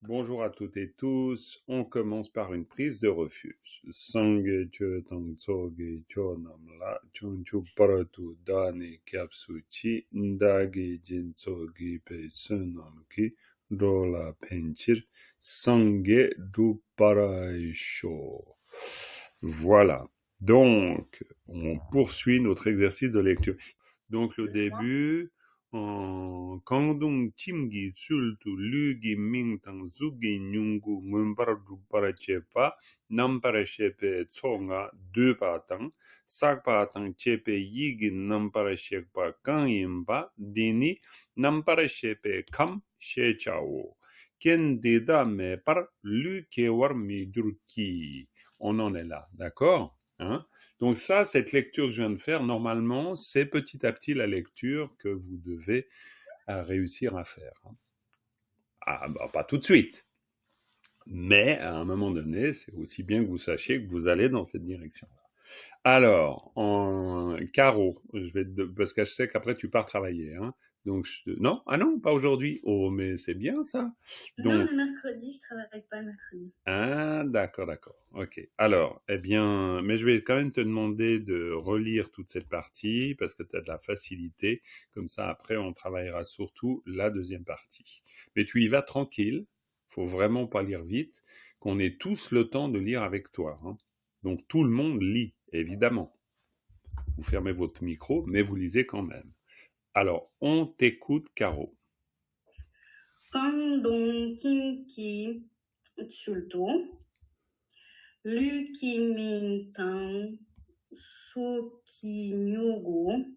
Bonjour à toutes et tous. On commence par une prise de refuge. Sange che tang tsoge cho nam la chun chu paratu dani kyapsu chi ndagi jin tsogi pe sunam ki rola penchir sange du paraisho. Voilà. Donc, on poursuit notre exercice de lecture. Donc, le début, Kangdong Timgi Tsultu Lugi Mingtang Zugi Nyungu Mumbardu Parachepa Namparachepe Tsonga deux patang Sak patang Chepe Yigi Namparachekpa Kanyimba Dini Namparachepe Kam Shechao Ken Deda Me Par Lu Kewar Midurki. On en est là, d'accord, hein? Donc ça, cette lecture que je viens de faire, normalement, c'est petit à petit la lecture que vous devez réussir à faire. Ah, bah, pas tout de suite, mais à un moment donné, c'est aussi bien que vous sachiez que vous allez dans cette direction-là. Alors, en Caro, parce que je sais qu'après tu pars travailler, hein. Donc, non, ah non, pas aujourd'hui. Oh, mais c'est bien ça. Non, Donc, le mercredi, je travaille pas le mercredi. ah, d'accord, d'accord. Ok. Alors, eh bien, mais je vais quand même te demander de relire toute cette partie parce que tu as de la facilité. Comme ça, après, on travaillera surtout la deuxième partie. Mais tu y vas tranquille. Faut vraiment pas lire vite. Qu'on ait tous le temps de lire avec toi, hein. Donc, tout le monde lit, évidemment. Vous fermez votre micro, mais vous lisez quand même. Alors, on t'écoute, Caro. Kangdong Kimki Tsultu, Luki Mintang Suki Nyugu,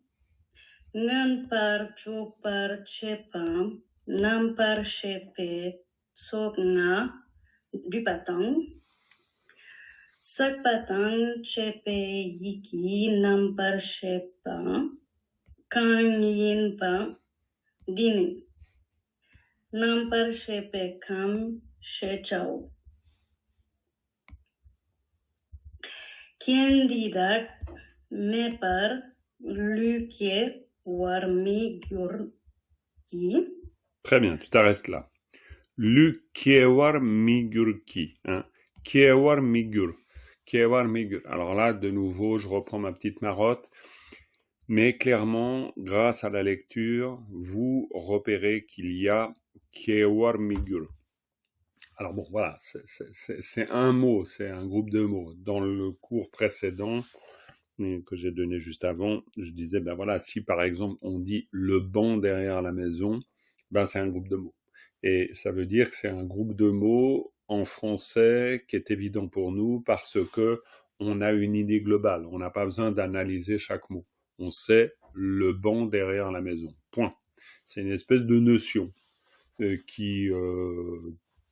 Ngan Chopar Chepa, Nampar Chepe Tsogna du Patang, Sak Patang Chepe Yiki Nampar Chepa, Kanyinpa Dini. Nampar Shepe Kam Shechao. Quien didak me par Lukie Warmi Gurki. Très bien, tu t'arrêtes là. Lu Kiewar Migurki, hein. Kiewar Migur. Kiewar Migur. Alors là, de nouveau, je reprends ma petite marotte. Mais clairement, grâce à la lecture, vous repérez qu'il y a Kiewar Migur. Alors bon, voilà, c'est un mot, c'est un groupe de mots. Dans le cours précédent que j'ai donné juste avant, je disais, ben voilà, si par exemple on dit le banc derrière la maison, ben c'est un groupe de mots. Et ça veut dire que c'est un groupe de mots en français qui est évident pour nous parce que on a une idée globale. On n'a pas besoin d'analyser chaque mot. On sait le banc derrière la maison. Point. C'est une espèce de notion qui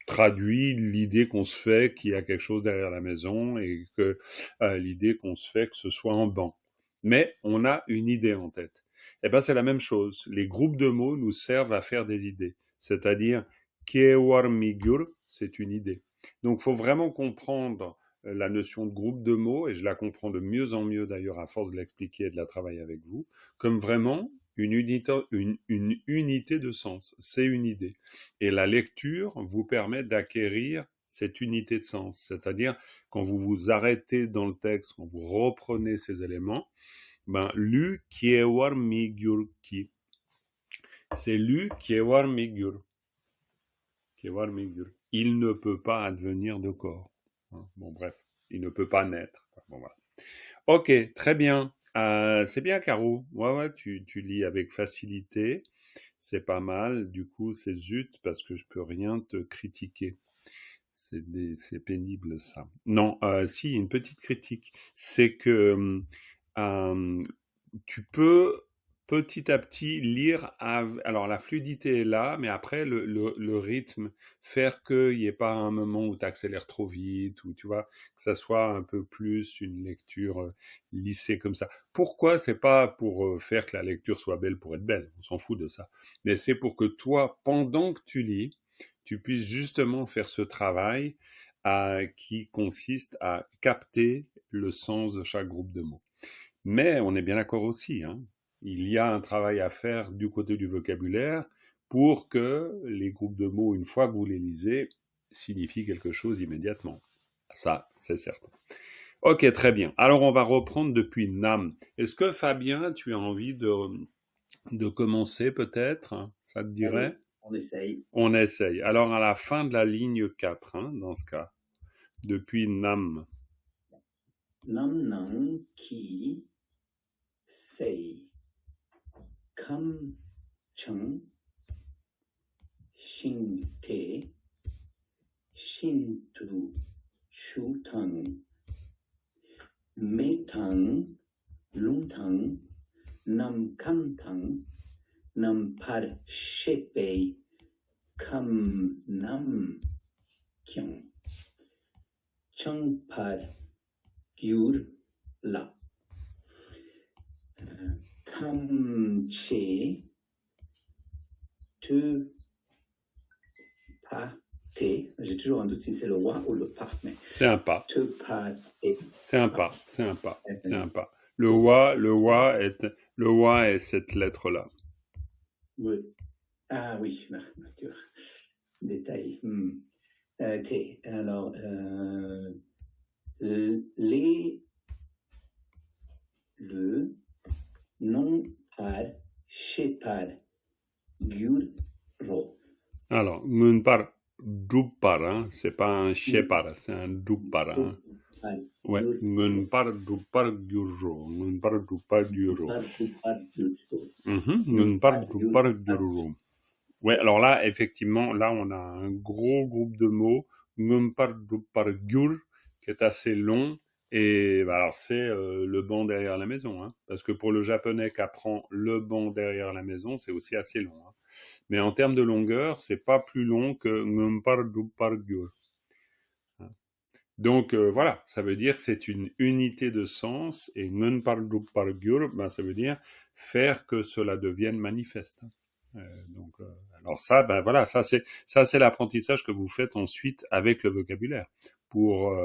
traduit l'idée qu'on se fait qu'il y a quelque chose derrière la maison et que l'idée qu'on se fait que ce soit un banc. Mais on a une idée en tête. Eh ben c'est la même chose. Les groupes de mots nous servent à faire des idées. C'est-à-dire Kewar Migur, c'est une idée. Donc il faut vraiment comprendre la notion de groupe de mots, et je la comprends de mieux en mieux d'ailleurs à force de l'expliquer et de la travailler avec vous, comme vraiment une unité de sens. C'est une idée. Et la lecture vous permet d'acquérir cette unité de sens. C'est-à-dire, quand vous vous arrêtez dans le texte, quand vous reprenez ces éléments, ben, lu kiewar migur ki. C'est lu kiewar migur. Kiewar migur. Il ne peut pas advenir de corps. Bon, bref. Il ne peut pas naître. Bon, voilà. Ok, très bien. C'est bien, Caro. Ouais, ouais, tu lis avec facilité. C'est pas mal. Du coup, c'est zut parce que je peux rien te critiquer. C'est pénible, ça. Non, si, une petite critique. C'est que euh, tu peux petit à petit lire. Alors, la fluidité est là, mais après, le rythme, faire qu'il n'y ait pas un moment où tu accélères trop vite, ou tu vois, que ça soit un peu plus une lecture lissée comme ça. Pourquoi? C'est pas pour faire que la lecture soit belle pour être belle, on s'en fout de ça. Mais c'est pour que toi, pendant que tu lis, tu puisses justement faire ce travail qui consiste à capter le sens de chaque groupe de mots. Mais on est bien d'accord aussi, hein, il y a un travail à faire du côté du vocabulaire pour que les groupes de mots, une fois que vous les lisez, signifie quelque chose immédiatement. Ça, c'est certain. Ok, très bien. Alors, on va reprendre depuis Nam. Est-ce que, Fabien, tu as envie de commencer peut-être? Ça te dirait? On essaye. On essaye. Alors, à la fin de la ligne 4, dans ce cas, depuis Nam. Nam Nam Ki Sei Kam Chang Shin Te Shin Tu Shu Tang Me Tang Lung Tang Nam Kam Tang Nam Par Shepe Kam Nam Kyung Chang Par Gyur La Tam Che Tu Pa Te. J'ai toujours un doute si c'est le wa ou le pa. Mais C'est un pas. Tu Pa Te. C'est un pas. C'est un pas. C'est un pas. Le wa est cette lettre-là. Oui. Ah oui, tu vois. Détail. T. Alors, le non par shepar gyuro. Alors, ngunpar dupar, c'est pas un shepar, c'est un dupar. Ouais, ngunpar dupar gyuro. Ngunpar dupar gyuro. Ngunpar dupar gyuro. Ouais, alors là, effectivement, là, on a un gros groupe de mots, ngunpar dupar gyur, qui est assez long. Et alors c'est le banc derrière la maison, parce que pour le japonais qui apprend le banc derrière la maison, c'est aussi assez long. Mais en termes de longueur, c'est pas plus long que ngunpar dupar gyur. Donc voilà, ça veut dire que c'est une unité de sens, et ngunpar dupar gyur, ça veut dire faire que cela devienne manifeste. Alors ça, voilà, ça c'est l'apprentissage que vous faites ensuite avec le vocabulaire pour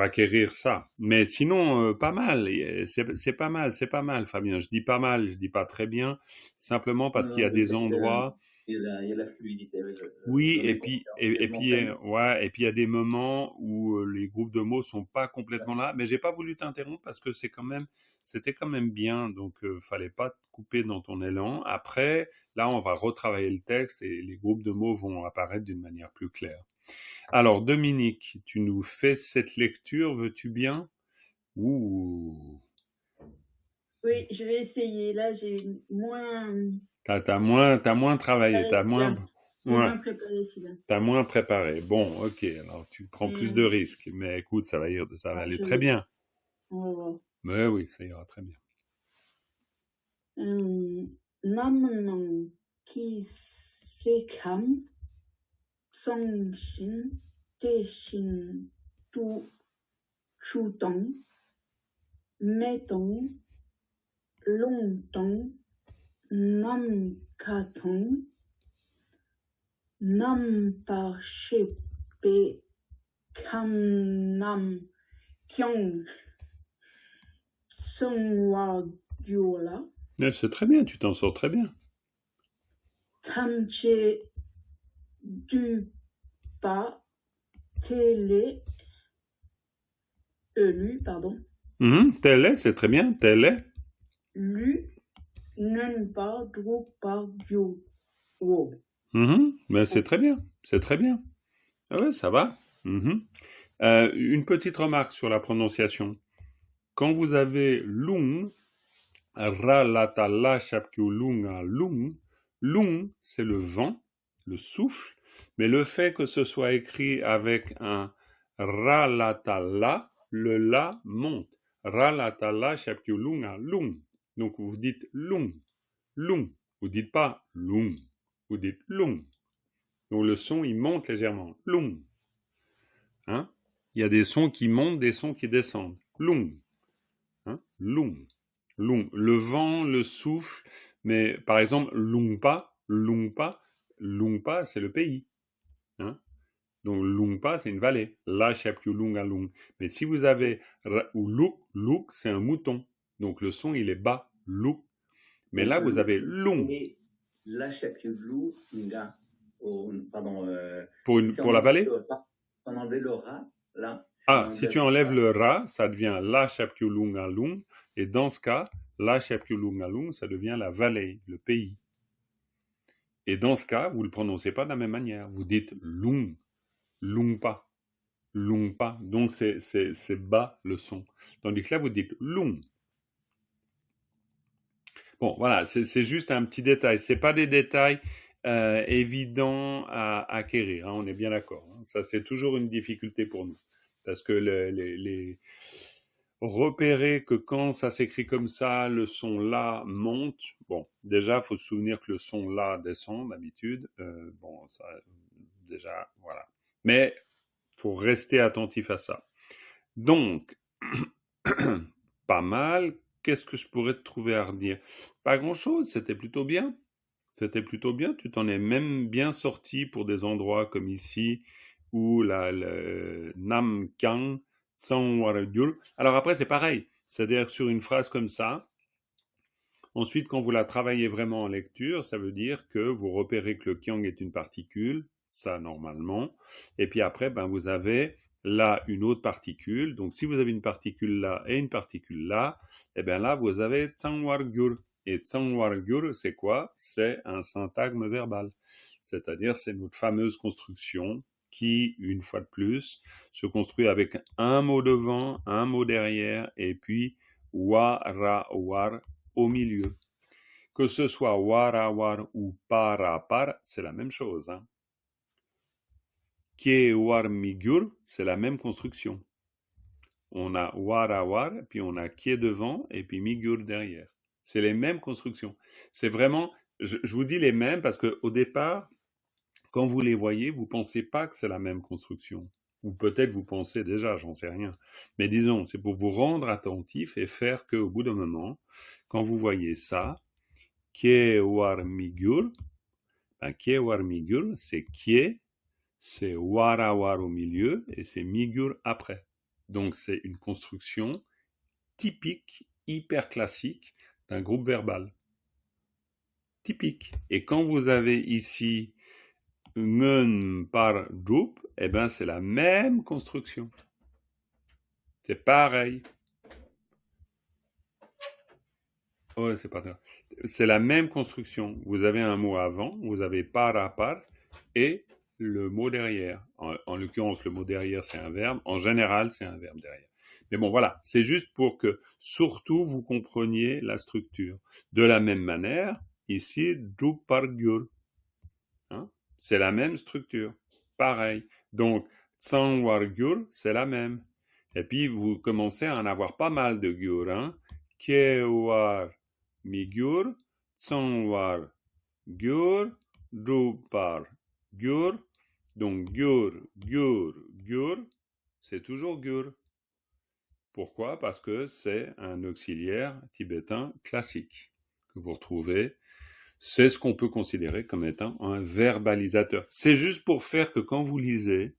acquérir ça. Mais sinon, pas mal. C'est pas mal, Fabien. Je dis pas mal, je dis pas très bien, simplement parce qu'il y a des endroits. Il y a la fluidité. Oui, et puis il y a des moments où les groupes de mots sont pas complètement là, mais j'ai pas voulu t'interrompre parce que c'était quand même bien, donc fallait pas te couper dans ton élan. Après, là, on va retravailler le texte et les groupes de mots vont apparaître d'une manière plus claire. Alors, Dominique, tu nous fais cette lecture, veux-tu bien? Ouh. Oui, je vais essayer. Là, j'ai moins... T'as moins travaillé, J'ai moins préparé celui-là. T'as moins préparé. Bon, ok, alors tu prends plus de risques, mais écoute, ça va aller très bien. On va voir. Mais oui, ça ira très bien. Nam Nam Ki Se Kam Song Shin Te Shin Tu Shu Tong Me Tong Long Tong Nam Ka Tong Nam Par Shepe Kam Nam Kyung Song Wa Gyola. C'est très bien, tu t'en sors très bien. Tam Che Du Pa Télé Lu, pardon. Télé, c'est très bien, télé. Lu Nun Pa Dru Pa Gyo Wo. Mais c'est très bien, c'est très bien. Ah ouais, ça va. Une petite remarque sur la prononciation. Quand vous avez lung, ra la ta la shapkyu lunga lung, lung c'est le vent, le souffle, mais le fait que ce soit écrit avec un ra la ta la, le la monte. Ra la ta la shapkyu lunga lung. Donc vous dites lung, lung. Vous dites pas lung, vous dites lung. Donc le son il monte légèrement, lung. Il y a des sons qui montent, des sons qui descendent. Lung. Lung. Lung. Le vent, le souffle, mais par exemple, Lungpa, c'est le pays. Donc Lungpa, c'est une vallée. La Shapkyu Lunga Lung. Mais si vous avez ou Luk, c'est un mouton. Donc le son, il est bas. Luk. Mais là, vous avez Lung. La Shapkyu Lunga. Pardon. Si Pour on la enlève vallée? le ra, on enlève le ra, là, si on Ah, si enlève tu le enlèves ra, le ra, ça devient la Chapkiulungalung. Et dans ce cas, la Chapkiulungalung, ça devient la vallée, le pays. Et dans ce cas, vous ne le prononcez pas de la même manière. Vous dites lung, lungpa, lungpa. Donc c'est bas le son. Tandis que là, vous dites lung. Bon, voilà, c'est juste un petit détail. C'est pas des détails évidents à acquérir, hein, on est bien d'accord. Hein. Ça, c'est toujours une difficulté pour nous. Parce que repérer que quand ça s'écrit comme ça, le son là monte. Bon, déjà, il faut se souvenir que le son là descend d'habitude. Bon, ça, déjà, voilà. Mais faut rester attentif à ça. Donc, pas mal. Qu'est-ce que je pourrais te trouver à redire? Pas grand-chose, c'était plutôt bien. C'était plutôt bien. Tu t'en es même bien sorti pour des endroits comme ici, où le Nam Kang Tsangwargyul. Alors après, c'est pareil. C'est-à-dire sur une phrase comme ça. Ensuite, quand vous la travaillez vraiment en lecture, ça veut dire que vous repérez que le kyang est une particule, ça normalement. Et puis après, ben, vous avez là une autre particule. Donc si vous avez une particule là et une particule là, et bien là, vous avez tsangwargyur. Et tsangwargyur, c'est quoi? C'est un syntagme verbal. C'est-à-dire, c'est notre fameuse construction qui, une fois de plus, se construit avec un mot devant, un mot derrière, et puis wa, ra, war au milieu. Que ce soit warawar ou parapar, c'est la même chose. Hein. Kiewar migur, c'est la même construction. On a warawar, puis on a kie devant, et puis migur derrière. C'est les mêmes constructions. C'est vraiment, je vous dis les mêmes parce qu'au départ, quand vous les voyez, vous ne pensez pas que c'est la même construction. Ou peut-être vous pensez déjà, j'en sais rien. Mais disons, c'est pour vous rendre attentif et faire qu'au bout d'un moment, quand vous voyez ça, Kiewar migur, ben, Kiewar migur, c'est kie, c'est warawar au milieu et c'est migur après. Donc c'est une construction typique, hyper classique d'un groupe verbal. Typique. Et quand vous avez ici ngun par groupe, eh ben c'est la même construction. C'est pareil. Oh, c'est pas grave. C'est la même construction. Vous avez un mot avant, vous avez par à part et le mot derrière. En l'occurrence, le mot derrière, c'est un verbe. En général, c'est un verbe derrière. Mais bon, voilà. C'est juste pour que, surtout, vous compreniez la structure. De la même manière, ici, du par gyur. Hein? C'est la même structure. Pareil. Donc, tsangwar gyur, c'est la même. Et puis, vous commencez à en avoir pas mal de gyur. Hein? Kiewar migur, tsangwar gyur, drupar gyur. Donc, gyur, gyur, gyur, c'est toujours gyur. Pourquoi? Parce que c'est un auxiliaire tibétain classique que vous retrouvez. C'est ce qu'on peut considérer comme étant un verbalisateur. C'est juste pour faire que quand vous lisez,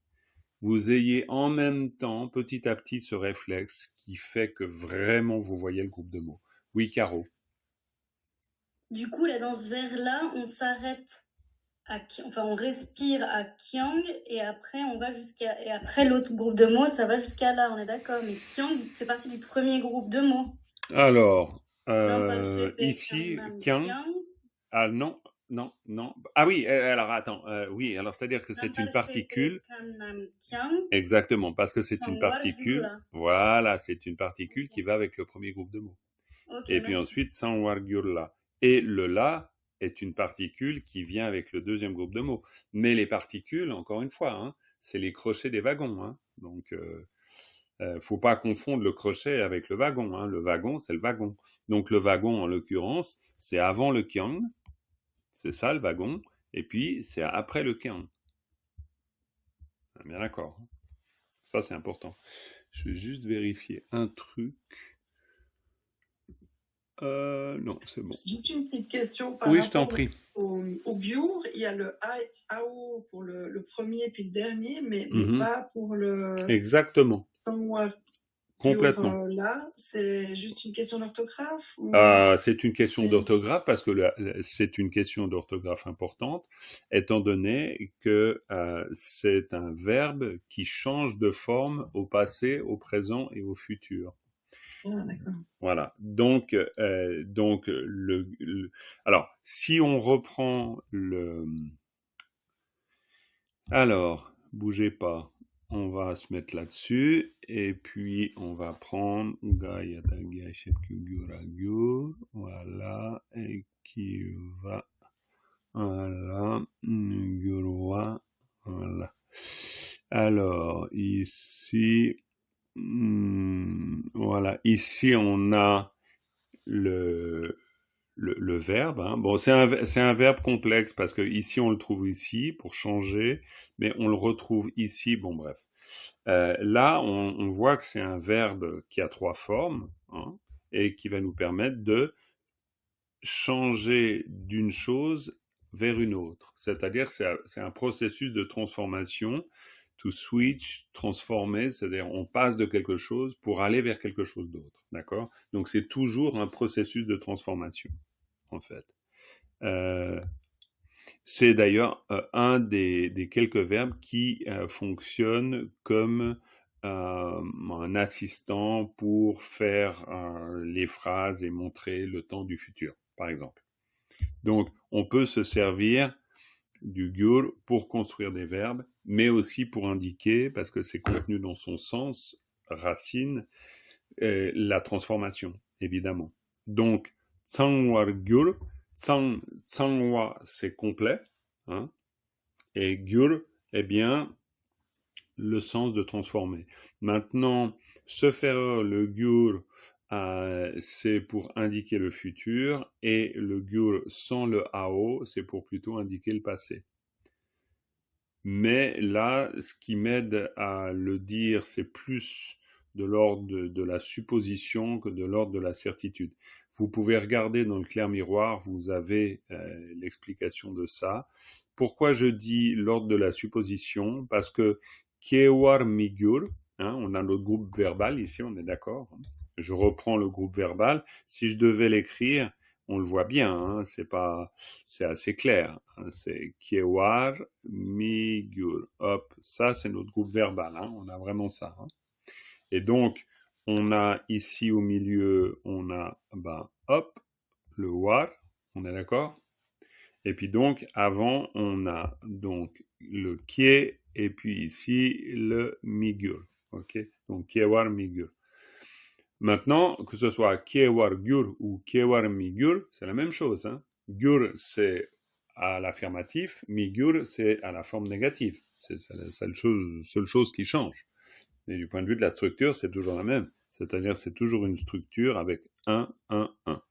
vous ayez en même temps, petit à petit, ce réflexe qui fait que vraiment vous voyez le groupe de mots. Oui, Caro. Du coup, là, dans ce vers-là, on s'arrête on respire à Kyang et après on va et après l'autre groupe de mots, ça va jusqu'à là, on est d'accord. Mais Kyang fait partie du premier groupe de mots. Alors, ici, Kyang. Ah non, non, non. Ah oui, alors attends. Oui, alors c'est-à-dire que c'est une particule. Exactement, parce que c'est une particule. Voilà, c'est une particule qui va avec le premier groupe de mots. Okay, et puis ensuite, Sanwargyurla. Et le la est une particule qui vient avec le deuxième groupe de mots. Mais les particules, encore une fois, hein, c'est les crochets des wagons. Hein. Donc, faut pas confondre le crochet avec le wagon. Hein. Le wagon, c'est le wagon. Donc, le wagon, en l'occurrence, c'est avant le kyang. C'est ça, le wagon. Et puis, c'est après le kyang. Bien d'accord. Ça, c'est important. Je vais juste vérifier un truc. Non, c'est bon. Juste une petite question oui, je t'en prie. Au gyur, il y a le ao pour le premier puis le dernier, mais pas pour le... Exactement. Complètement. Là, c'est juste une question d'orthographe ou C'est une question c'est... d'orthographe parce que c'est une question d'orthographe importante, étant donné que c'est un verbe qui change de forme au passé, au présent et au futur. Ah, d'accord. Voilà. Donc alors, si on reprend alors, bougez pas. On va se mettre là-dessus et puis on va prendre voilà, et qui va, voilà, voilà. Alors, ici, voilà, ici on a le verbe. Hein. Bon, c'est un verbe complexe parce que ici on le trouve ici pour changer, mais on le retrouve ici. Bon, bref. Là, on voit que c'est un verbe qui a 3 formes, hein, et qui va nous permettre de changer d'une chose vers une autre. C'est-à-dire c'est un processus de transformation. To switch, transformer, c'est-à-dire on passe de quelque chose pour aller vers quelque chose d'autre. D'accord? Donc c'est toujours un processus de transformation, en fait. C'est d'ailleurs un des quelques verbes qui fonctionnent comme un assistant pour faire les phrases et montrer le temps du futur, par exemple. Donc, on peut se servir du gur pour construire des verbes, mais aussi pour indiquer, parce que c'est contenu dans son sens, racine, la transformation, évidemment. Donc, tsangwar gur, tsangwa, c'est complet, hein, et gur, eh bien, le sens de transformer. Maintenant, se faire le gur, c'est pour indiquer le futur, et le gur sans le ao, c'est pour plutôt indiquer le passé. Mais là, ce qui m'aide à le dire, c'est plus de l'ordre de la supposition que de l'ordre de la certitude. Vous pouvez regarder dans le clair miroir, vous avez l'explication de ça. Pourquoi je dis l'ordre de la supposition? Parce que kiewar migur, hein, on a notre groupe verbal ici, on est d'accord. Je reprends le groupe verbal. Si je devais l'écrire, on le voit bien, hein, c'est assez clair. Hein, c'est kiewar migur. Hop, ça c'est notre groupe verbal. Hein, on a vraiment ça. Hein. Et donc, on a ici au milieu, on a, hop, le war, on est d'accord? Et puis donc, avant, on a donc le kie, et puis ici, le migur. Ok? Donc, kiewar migur. Maintenant, que ce soit kiewar gur ou kiewar migur, c'est la même chose. Hein? Gur, c'est à l'affirmatif, migur, c'est à la forme négative. C'est la seule chose qui change. Mais du point de vue de la structure, c'est toujours la même. C'est-à-dire, c'est toujours une structure avec 1, 1, 1.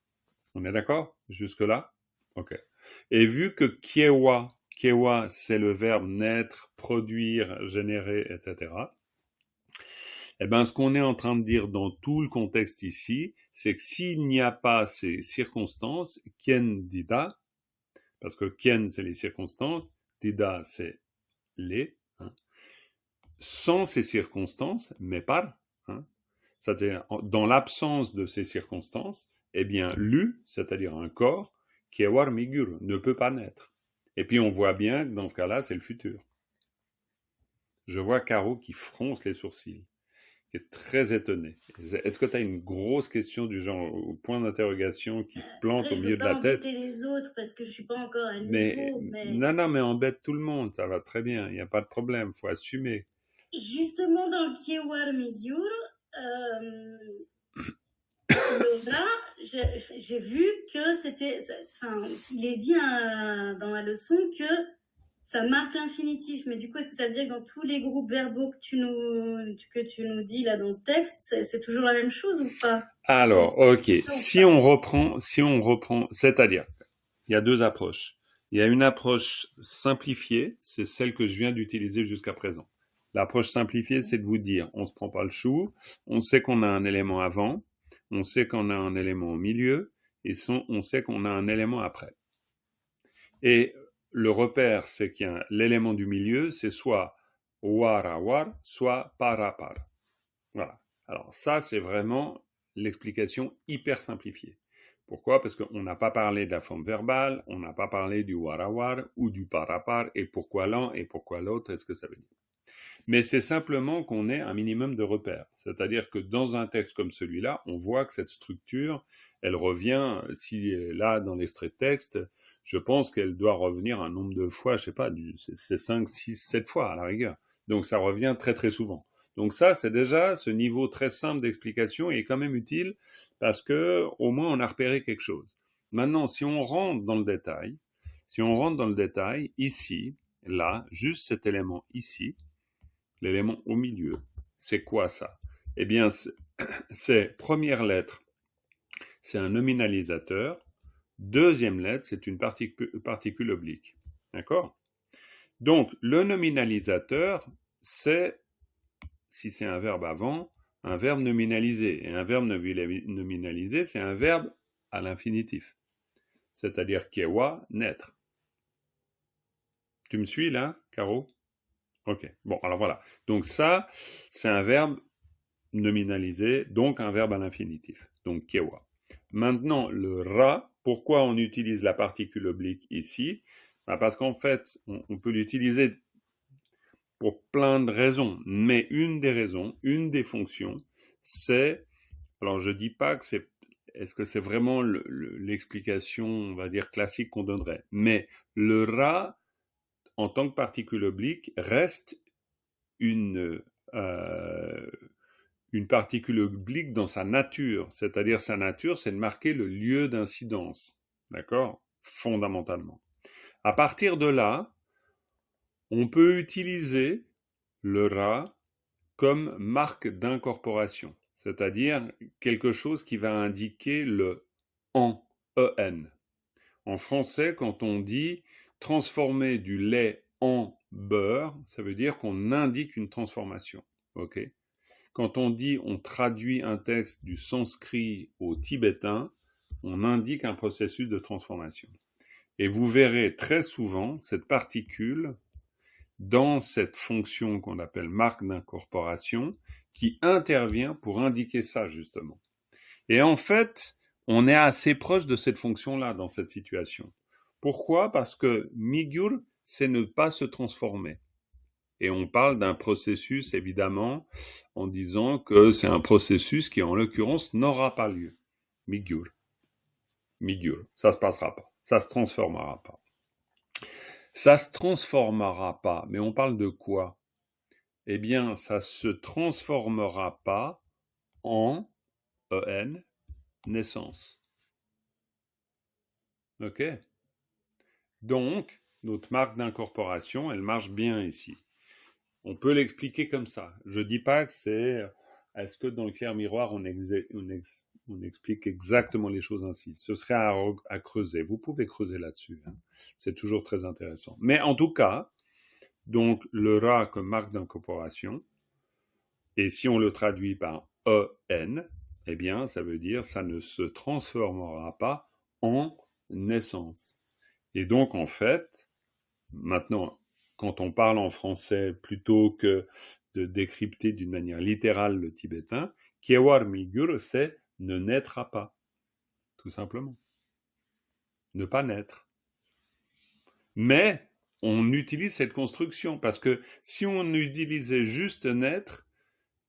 On est d'accord? Jusque-là? Ok. Et vu que kiewa, c'est le verbe naître, produire, générer, etc., eh ben, ce qu'on est en train de dire dans tout le contexte ici, c'est que s'il n'y a pas ces circonstances, kien dida, parce que kien, c'est les circonstances, dida, c'est les, hein, sans ces circonstances, mais par, hein, c'est-à-dire dans l'absence de ces circonstances, eh bien, lu, c'est-à-dire un corps, kiewar migur, ne peut pas naître. Et puis on voit bien que dans ce cas-là, c'est le futur. Je vois Caro qui fronce les sourcils, qui est très étonnée. Est-ce que tu as une grosse question du genre, au point d'interrogation qui se plante au milieu de la tête? Je veux pas embêter les autres parce que je suis pas encore à niveau. Non, mais embête tout le monde, ça va très bien, il n'y a pas de problème, il faut assumer. Justement, dans le kiewar migur, là, j'ai vu que c'était, enfin, il est dit dans la leçon que ça marque l'infinitif, mais du coup, est-ce que ça veut dire que dans tous les groupes verbaux que tu nous dis là dans le texte, c'est toujours la même chose ou pas? Alors, ok, si on reprend, c'est-à-dire, il y a deux approches. Il y a une approche simplifiée, c'est celle que je viens d'utiliser jusqu'à présent. L'approche simplifiée, c'est de vous dire, on se prend pas le chou, on sait qu'on a un élément avant, on sait qu'on a un élément au milieu, et on sait qu'on a un élément après. Et le repère, c'est qu'il y a l'élément du milieu, c'est soit war à war, soit par à par. Voilà. Alors ça, c'est vraiment l'explication hyper simplifiée. Pourquoi? Parce qu'on n'a pas parlé de la forme verbale, on n'a pas parlé du warawar ou du parapar, et pourquoi l'un et pourquoi l'autre, est-ce que ça veut dire? Mais c'est simplement qu'on ait un minimum de repères. C'est-à-dire que dans un texte comme celui-là, on voit que cette structure, elle revient, si là, dans l'extrait de texte, je pense qu'elle doit revenir un nombre de fois, je sais pas, c'est 5, 6, 7 fois à la rigueur. Donc ça revient très très souvent. Donc ça, c'est déjà ce niveau très simple d'explication est quand même utile parce que au moins on a repéré quelque chose. Maintenant, si on rentre dans le détail, ici, là, juste cet élément ici, l'élément au milieu, c'est quoi ça? Eh bien, c'est première lettre, c'est un nominalisateur. Deuxième lettre, c'est une particule oblique. D'accord? Donc, le nominalisateur, c'est, si c'est un verbe avant, un verbe nominalisé. Et un verbe nominalisé, c'est un verbe à l'infinitif. C'est-à-dire kewa, naître. Tu me suis là, Caro? Ok. Bon, alors voilà. Donc ça, c'est un verbe nominalisé, donc un verbe à l'infinitif. Donc kewa. Maintenant, le ra, pourquoi on utilise la particule oblique ici? Parce qu'en fait, on peut l'utiliser pour plein de raisons, mais une des raisons, une des fonctions, c'est, alors je dis pas que c'est, est-ce que c'est vraiment l'explication, on va dire, classique qu'on donnerait, mais le ra, en tant que particule oblique, reste une particule oblique dans sa nature, c'est-à-dire sa nature, c'est de marquer le lieu d'incidence, d'accord? Fondamentalement. À partir de là, on peut utiliser le ra comme marque d'incorporation, c'est-à-dire quelque chose qui va indiquer le en, en. En français, quand on dit transformer du lait en beurre, ça veut dire qu'on indique une transformation. Ok? Quand on dit on traduit un texte du sanskrit au tibétain, on indique un processus de transformation. Et vous verrez très souvent cette particule dans cette fonction qu'on appelle marque d'incorporation qui intervient pour indiquer ça justement. Et en fait, on est assez proche de cette fonction-là dans cette situation. Pourquoi? Parce que migur, c'est ne pas se transformer. Et on parle d'un processus, évidemment, en disant que c'est un processus qui, en l'occurrence, n'aura pas lieu. Migur. Migur. Ça se passera pas. Ça se transformera pas. Ça se transformera pas. Mais on parle de quoi? Eh bien, ça se transformera pas en en naissance. Ok? Donc, notre marque d'incorporation, elle marche bien ici. On peut l'expliquer comme ça. Je dis pas que c'est... Est-ce que dans le clair miroir, on explique exactement les choses ainsi? Ce serait à creuser. Vous pouvez creuser là-dessus. Hein. C'est toujours très intéressant. Mais en tout cas, donc le ra comme marque d'incorporation, et si on le traduit par en, eh bien, ça veut dire ça ne se transformera pas en naissance. Et donc, en fait, maintenant, quand on parle en français, plutôt que de décrypter d'une manière littérale le tibétain, Kiewar Migur, c'est ne naîtra pas, tout simplement. Ne pas naître. Mais on utilise cette construction, parce que si on utilisait juste naître,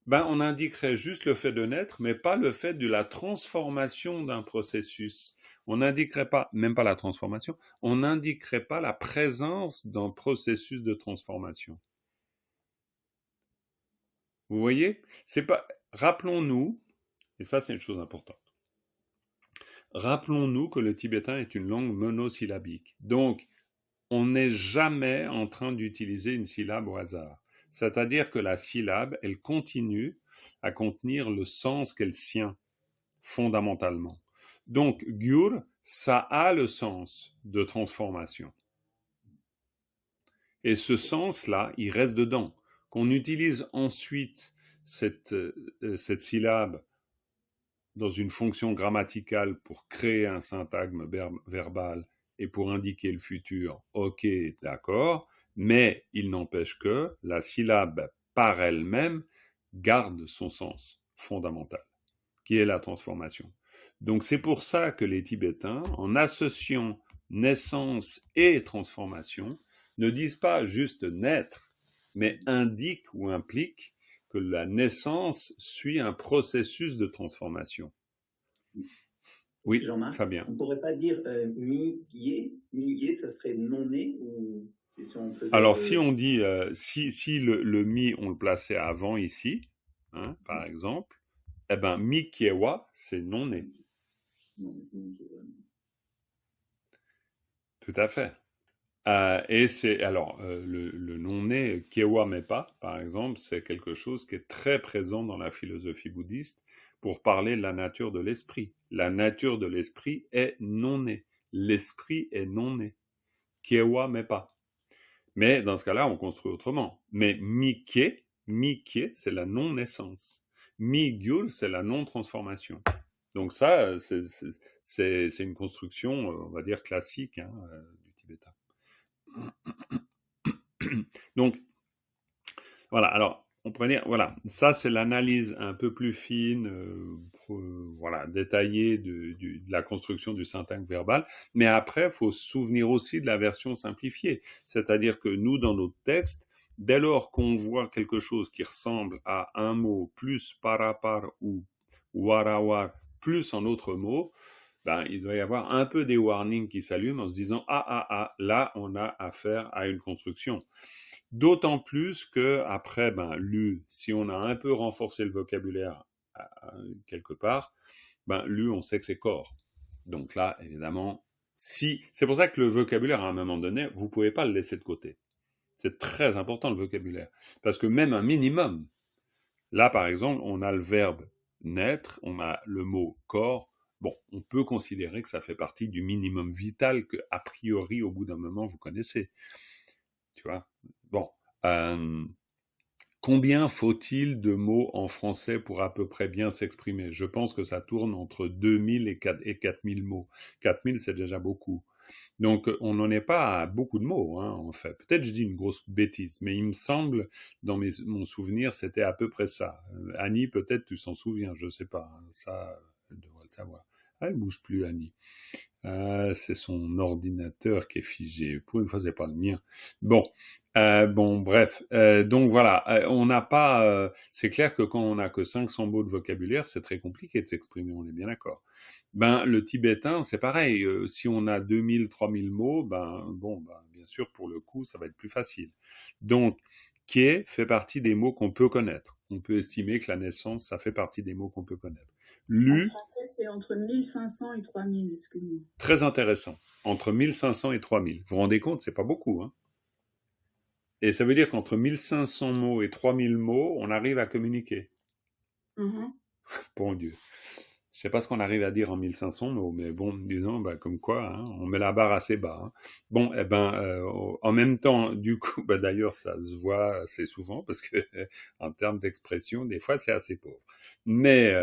ben on indiquerait juste le fait de naître, mais pas le fait de la transformation d'un processus. On n'indiquerait pas, même pas la transformation, on n'indiquerait pas la présence d'un processus de transformation. Vous voyez? C'est pas. Rappelons-nous, et ça c'est une chose importante. Rappelons-nous que le tibétain est une langue monosyllabique. Donc, on n'est jamais en train d'utiliser une syllabe au hasard. C'est-à-dire que la syllabe, elle continue à contenir le sens qu'elle tient, fondamentalement. Donc, gyur, ça a le sens de transformation. Et ce sens-là, il reste dedans. Qu'on utilise ensuite cette syllabe dans une fonction grammaticale pour créer un syntagme verbal et pour indiquer le futur, ok, d'accord, mais il n'empêche que la syllabe par elle-même garde son sens. fondamentale, qui est la transformation. Donc c'est pour ça que les Tibétains, en associant naissance et transformation, ne disent pas juste naître, mais indiquent ou impliquent que la naissance suit un processus de transformation. Oui, Jean-Marc, Fabien. on ne pourrait pas dire mi-gué, ça serait non-né ou si on faisait Alors si on dit, si le mi on le plaçait avant ici, hein, par exemple, eh ben mi kiewa c'est non né. Tout à fait. Et c'est alors le non-né Kiewa Mepa, par exemple, c'est quelque chose qui est très présent dans la philosophie bouddhiste pour parler de la nature de l'esprit. La nature de l'esprit est non-né. L'esprit est non-né. Kiewa Mepa. Mais dans ce cas-là, on construit autrement. Mais Mikie, c'est la non-naissance. Mi-gyul, c'est la non-transformation. Donc ça, c'est une construction, on va dire, classique hein, du tibétain. Donc, voilà, alors, on pourrait dire, voilà, ça c'est l'analyse un peu plus fine, voilà, détaillée de la construction du syntaxe verbal, mais après, il faut se souvenir aussi de la version simplifiée, c'est-à-dire que nous, dans notre texte, dès lors qu'on voit quelque chose qui ressemble à un mot plus parapar ou warawar plus en autre mot, ben, il doit y avoir un peu des warnings qui s'allument en se disant là on a affaire à une construction. D'autant plus que après lu, si on a un peu renforcé le vocabulaire quelque part, lu on sait que c'est corps. Donc là évidemment, c'est pour ça que le vocabulaire à un moment donné, vous pouvez pas le laisser de côté. C'est très important le vocabulaire parce que même un minimum. Là par exemple, on a le verbe naître, on a le mot corps. Bon, on peut considérer que ça fait partie du minimum vital que, a priori, au bout d'un moment, vous connaissez. Tu vois ? Bon. Combien faut-il de mots en français pour à peu près bien s'exprimer ? Je pense que ça tourne entre 2000 et 4000 mots. 4000, c'est déjà beaucoup. Donc, on n'en est pas à beaucoup de mots, hein, en fait. Peut-être je dis une grosse bêtise, mais il me semble, dans mon souvenir, c'était à peu près ça. Annie, peut-être tu s'en souviens, je sais pas. Hein, ça, elle devrait le savoir. Elle bouge plus, Annie. C'est son ordinateur qui est figé. Pour une fois, c'est pas le mien. Bon, bref. Donc voilà, on n'a pas. C'est clair que quand on n'a que 500 mots de vocabulaire, c'est très compliqué de s'exprimer. On est bien d'accord. Le tibétain, c'est pareil. Si on a 2000, 3000 mots, bien sûr, pour le coup, ça va être plus facile. Donc, kie fait partie des mots qu'on peut connaître. On peut estimer que la naissance, ça fait partie des mots qu'on peut connaître. En français, c'est entre 1500 et 3000, excusez-moi. Très intéressant. Entre 1500 et 3000. Vous vous rendez compte, c'est pas beaucoup, hein. Et ça veut dire qu'entre 1500 mots et 3000 mots, on arrive à communiquer. Bon Dieu. Je sais pas ce qu'on arrive à dire en 1500 mots, mais bon, disons, comme quoi, hein, on met la barre assez bas. Hein. Bon, en même temps, du coup, d'ailleurs, ça se voit assez souvent, parce que en termes d'expression, des fois, c'est assez pauvre. Mais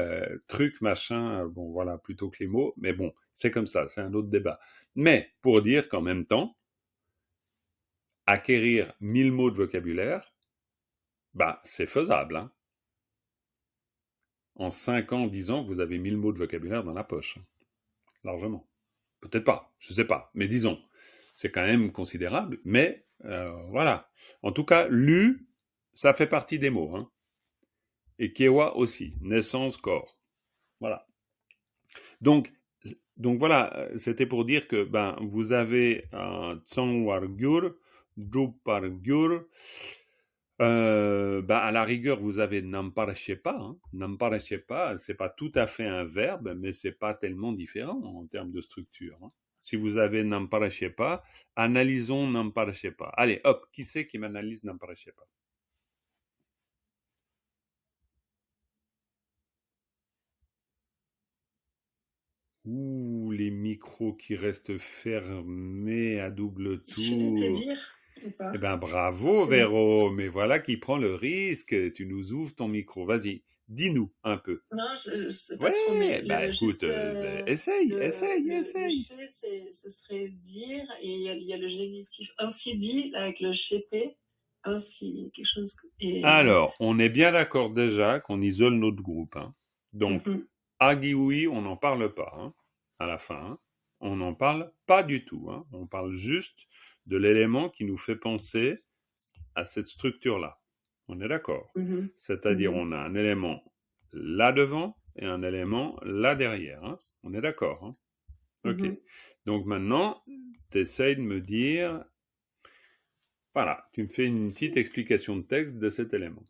truc, machin, voilà, plutôt que les mots, mais bon, c'est comme ça, c'est un autre débat. Mais pour dire qu'en même temps, acquérir 1000 mots de vocabulaire, c'est faisable, hein. En 5 ans, 10 ans, vous avez 1000 mots de vocabulaire dans la poche. Largement. Peut-être pas, je sais pas. Mais disons, c'est quand même considérable. Mais voilà. En tout cas, lu, ça fait partie des mots. Hein. Et kiewa aussi. Naissance, corps. Voilà. Donc voilà, c'était pour dire que vous avez un tsangwar gyur, drupar gyur. À la rigueur, vous avez Namparashepa. Hein. Namparashepa, c'est pas tout à fait un verbe, mais c'est pas tellement différent en termes de structure. Hein. Si vous avez Namparashepa, analysons Namparashepa. Allez, hop, qui c'est qui m'analyse Namparashepa ? Ouh, les micros qui restent fermés à double tour. Je laissais dire. Eh ben bravo Véro, mais voilà qui prend le risque. Tu nous ouvres ton micro. Vas-y, dis-nous un peu. Non, je sais pas trop, mais écoute, essaye. Le G, ce serait dire, et il y a le génitif ainsi dit, avec le chépé. ainsi, quelque chose. Et... Alors, on est bien d'accord déjà qu'on isole notre groupe. Hein. Donc, Agiwi, on n'en parle pas hein, à la fin. Hein. On n'en parle pas du tout. Hein. On parle juste de l'élément qui nous fait penser à cette structure-là. On est d'accord. C'est-à-dire, on a un élément là devant et un élément là derrière. Hein. On est d'accord. Hein. Ok. Donc maintenant, tu essayes de me dire... Voilà, tu me fais une petite explication de texte de cet élément.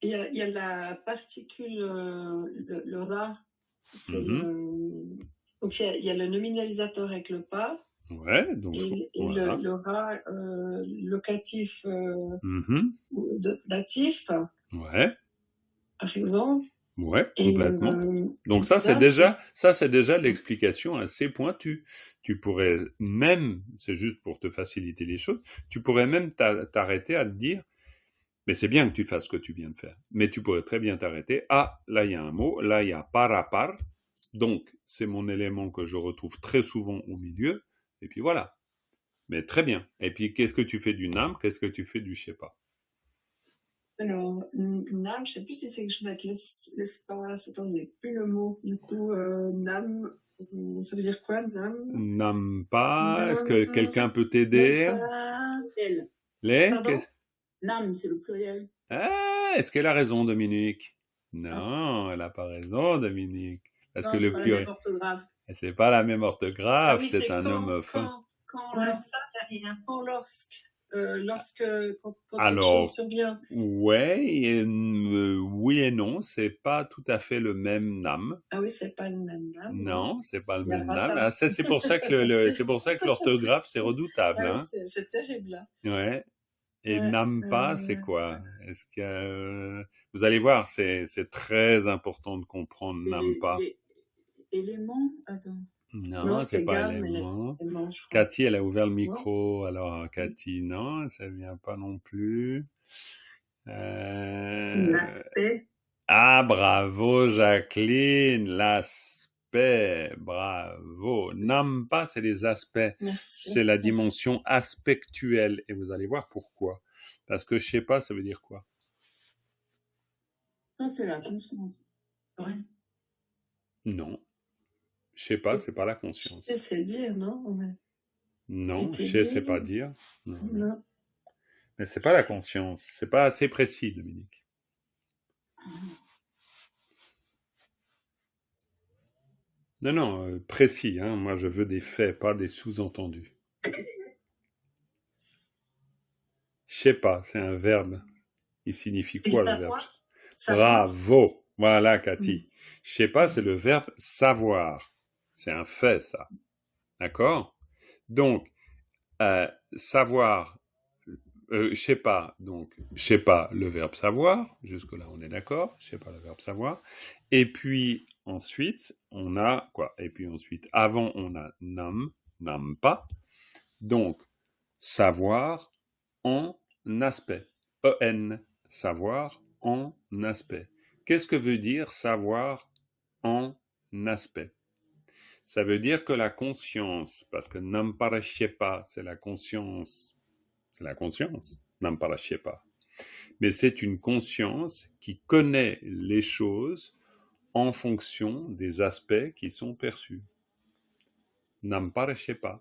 Il y a la particule, le ra, c'est donc il y a le nominalisateur avec le pas. Ouais, donc et voilà. le ra locatif datif. Ouais. Par exemple. Ouais, complètement. Donc ça c'est déjà l'explication assez pointue. Tu pourrais même, c'est juste pour te faciliter les choses, tu pourrais même t'arrêter à te dire, mais c'est bien que tu fasses ce que tu viens de faire, mais tu pourrais très bien t'arrêter, ah, là il y a un mot, là il y a par, donc c'est mon élément que je retrouve très souvent au milieu, et puis voilà. Mais très bien. Et puis qu'est-ce que tu fais du nam, qu'est-ce que tu fais du je sais pas? Alors, nam, je sais plus si c'est quelque chose avec l'espace. Attendez, plus le mot. Du coup, nam, ça veut dire quoi, nam? Nam pas. Est-ce que quelqu'un peut t'aider? Les? Nam, c'est le pluriel. Ah, est-ce qu'elle a raison, Dominique? Non, elle n'a pas raison, Dominique. Parce que le pluriel. C'est pas la même orthographe. Oui, c'est un homophone. Quand alors, quelque chose survient. Ouais, oui et non, c'est pas tout à fait le même nam. Ah oui, c'est pas le même nam. Non, c'est pas le même nam. Ah, c'est pour ça que c'est pour ça que l'orthographe c'est redoutable. Ah, hein. C'est terrible là. Ouais. Et nam pas, c'est quoi? Est-ce que vous allez voir, c'est très important de comprendre nam pas. Éléments, attends. Non, c'est pas élément. Cathy, elle a ouvert le micro. Alors, Cathy, non, ça vient pas non plus. L'aspect. Ah, bravo, Jacqueline. L'aspect, bravo. Nam pas, c'est les aspects. Merci. C'est la dimension aspectuelle. Et vous allez voir pourquoi. Parce que je sais pas, ça veut dire quoi? Ça, c'est la conscience. Ouais. Non. Je sais pas, c'est pas la conscience. C'est dire, non? Non, je sais, c'est pas dire. Non. Mais c'est pas la conscience. C'est pas assez précis, Dominique. Non, précis. Hein. Moi, je veux des faits, pas des sous-entendus. Je sais pas, c'est un verbe. Il signifie quoi le verbe? Bravo. Voilà, Cathy. Je sais pas, c'est le verbe savoir. C'est un fait, ça. D'accord? Donc, savoir, je sais pas, donc, je sais pas le verbe savoir. Jusque-là, on est d'accord. Je sais pas le verbe savoir. Et puis, ensuite, on a quoi? Et puis ensuite, avant, on a nam pas. Donc, savoir en aspect. E-N, savoir en aspect. Qu'est-ce que veut dire savoir en aspect? Ça veut dire que la conscience, parce que Namparashepa, c'est la conscience, Namparashepa. Mais c'est une conscience qui connaît les choses en fonction des aspects qui sont perçus. Namparashepa.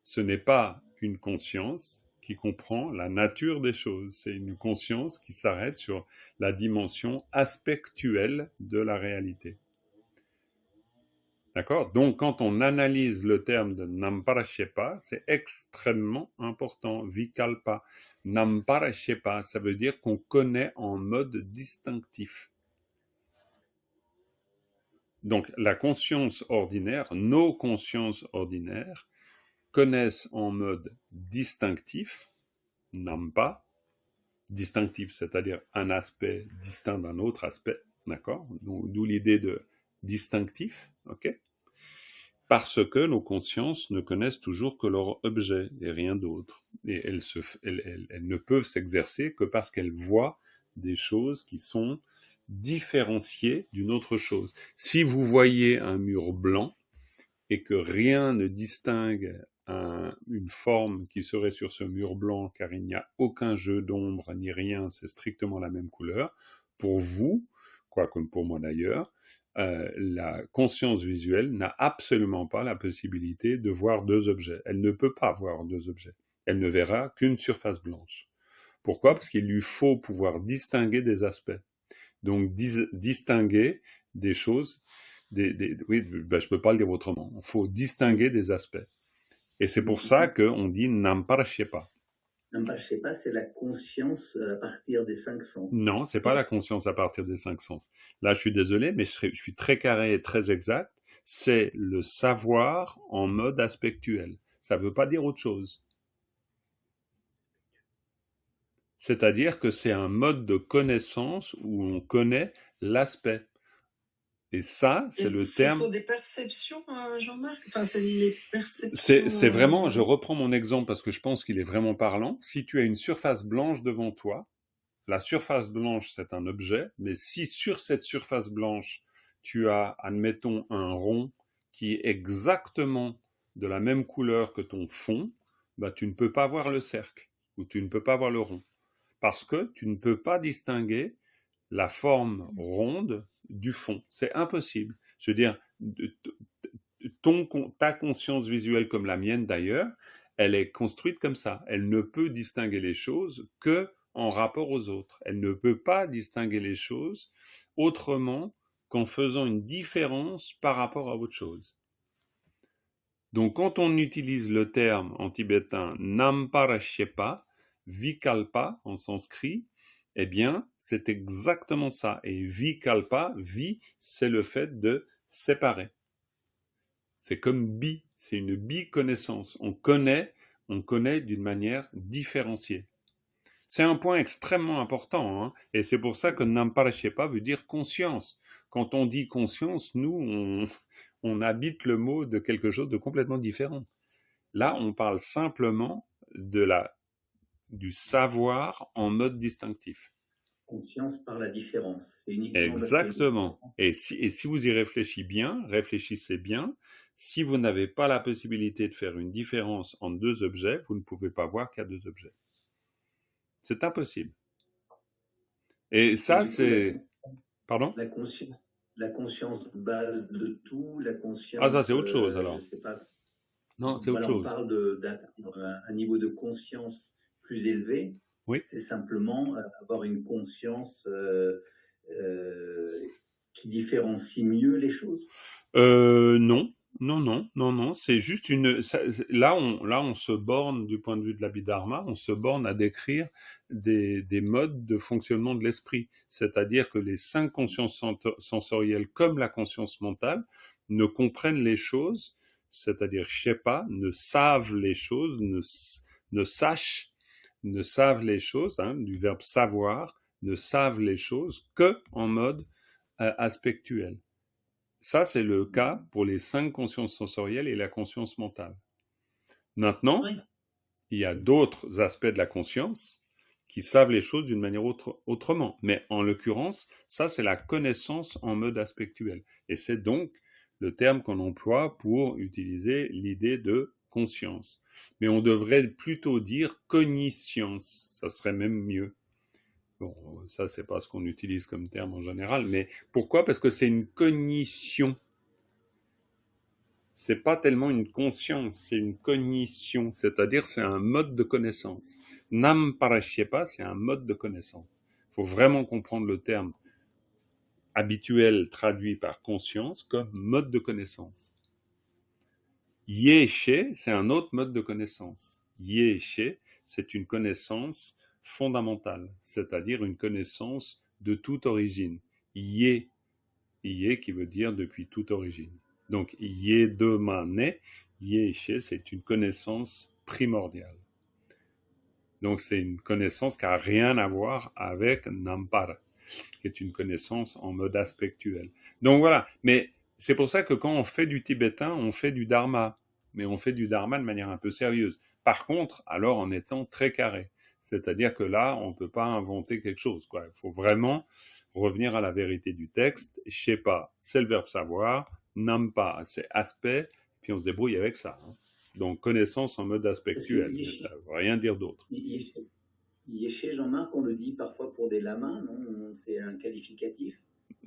Ce n'est pas une conscience qui comprend la nature des choses. C'est une conscience qui s'arrête sur la dimension aspectuelle de la réalité. D'accord? Donc, quand on analyse le terme de Namparashepa, c'est extrêmement important. Vikalpa. Namparashepa, ça veut dire qu'on connaît en mode distinctif. Donc, la conscience ordinaire, nos consciences ordinaires, connaissent en mode distinctif, nampa, distinctif, c'est-à-dire un aspect distinct d'un autre aspect, d'accord? D'où l'idée de distinctif, ok? Parce que nos consciences ne connaissent toujours que leur objet et rien d'autre. Et elles ne peuvent s'exercer que parce qu'elles voient des choses qui sont différenciées d'une autre chose. Si vous voyez un mur blanc et que rien ne distingue une forme qui serait sur ce mur blanc, car il n'y a aucun jeu d'ombre ni rien, c'est strictement la même couleur. Pour vous, quoi comme pour moi d'ailleurs, la conscience visuelle n'a absolument pas la possibilité de voir deux objets. Elle ne peut pas voir deux objets. Elle ne verra qu'une surface blanche. Pourquoi? Parce qu'il lui faut pouvoir distinguer des aspects. Donc distinguer des choses, oui, ben, je peux pas le dire autrement. Il faut distinguer des aspects. Et c'est pour ça qu'on dit Namparashepa. Namparashepa, c'est la conscience à partir des 5 sens. Non, c'est pas la conscience à partir des 5 sens. Là, je suis désolé, mais je suis très carré et très exact. C'est le savoir en mode aspectuel. Ça veut pas dire autre chose. C'est-à-dire que c'est un mode de connaissance où on connaît l'aspect. Et ça, c'est le terme... Ce sont des perceptions, Jean-Marc? Enfin, c'est les perceptions... C'est vraiment, je reprends mon exemple parce que je pense qu'il est vraiment parlant. Si tu as une surface blanche devant toi, la surface blanche, c'est un objet, mais si sur cette surface blanche, tu as, admettons, un rond qui est exactement de la même couleur que ton fond, bah, tu ne peux pas voir le cercle ou tu ne peux pas voir le rond. Parce que tu ne peux pas distinguer la forme ronde du fond. C'est impossible. Je veux dire, ta conscience visuelle comme la mienne d'ailleurs, elle est construite comme ça. Elle ne peut distinguer les choses que en rapport aux autres. Elle ne peut pas distinguer les choses autrement qu'en faisant une différence par rapport à autre chose. Donc quand on utilise le terme en tibétain Namparashepa, Vikalpa en sanskrit, eh bien, c'est exactement ça. Et Vikalpa, vi, c'est le fait de séparer. C'est comme bi, c'est une bi-connaissance. On connaît d'une manière différenciée. C'est un point extrêmement important, hein, et c'est pour ça que Namparashepa veut dire conscience. Quand on dit conscience, nous, on habite le mot de quelque chose de complètement différent. Là, on parle simplement du savoir en mode distinctif. Conscience par la différence. Exactement. Et si vous y réfléchissez bien, si vous n'avez pas la possibilité de faire une différence entre deux objets, vous ne pouvez pas voir qu'il y a deux objets. C'est impossible. Et ça, c'est... Pardon ? La conscience base de tout, la conscience... Ah, ça, c'est autre chose, alors. Je sais pas. Non, c'est autre chose. On parle d'un niveau de conscience plus élevé. Oui. C'est simplement avoir une conscience qui différencie mieux les choses. Non, c'est juste là on se borne du point de vue de l'Abhidharma, on se borne à décrire des modes de fonctionnement de l'esprit. C'est-à-dire que les 5 consciences sensorielles comme la conscience mentale ne comprennent les choses, c'est-à-dire Shepa, ne savent les choses, ne savent les choses, hein, du verbe savoir, ne savent les choses que en mode aspectuel. Ça, c'est le cas pour les 5 consciences sensorielles et la conscience mentale. Maintenant, il y a d'autres aspects de la conscience qui savent les choses d'une manière autrement. Mais en l'occurrence, ça, c'est la connaissance en mode aspectuel. Et c'est donc le terme qu'on emploie pour utiliser l'idée de conscience. Mais on devrait plutôt dire cogniscience. Ça serait même mieux. Bon, ça, c'est pas ce qu'on utilise comme terme en général, mais pourquoi? Parce que c'est une cognition. C'est pas tellement une conscience, c'est une cognition, c'est-à-dire c'est un mode de connaissance. Namparashepa, c'est un mode de connaissance. Il faut vraiment comprendre le terme habituel traduit par conscience comme mode de connaissance. Yeshe, c'est un autre mode de connaissance. Yeshe, c'est une connaissance fondamentale, c'est-à-dire une connaissance de toute origine. Yé qui veut dire depuis toute origine. Donc, yedemane, yeshe, c'est une connaissance primordiale. Donc, c'est une connaissance qui n'a rien à voir avec Nampara, qui est une connaissance en mode aspectuel. Donc, voilà. Mais c'est pour ça que quand on fait du tibétain, on fait du dharma. Mais on fait du dharma de manière un peu sérieuse. Par contre, alors en étant très carré. C'est-à-dire que là, on ne peut pas inventer quelque chose, quoi. Il faut vraiment revenir à la vérité du texte. Shepa, c'est le verbe savoir. Nampa, c'est aspect. Puis on se débrouille avec ça. Hein. Donc, connaissance en mode Parce que aspectuel, mais ça ne veut rien dire d'autre. Yéché, Jean-Marc, on le dit parfois pour des lamas, non? C'est un qualificatif.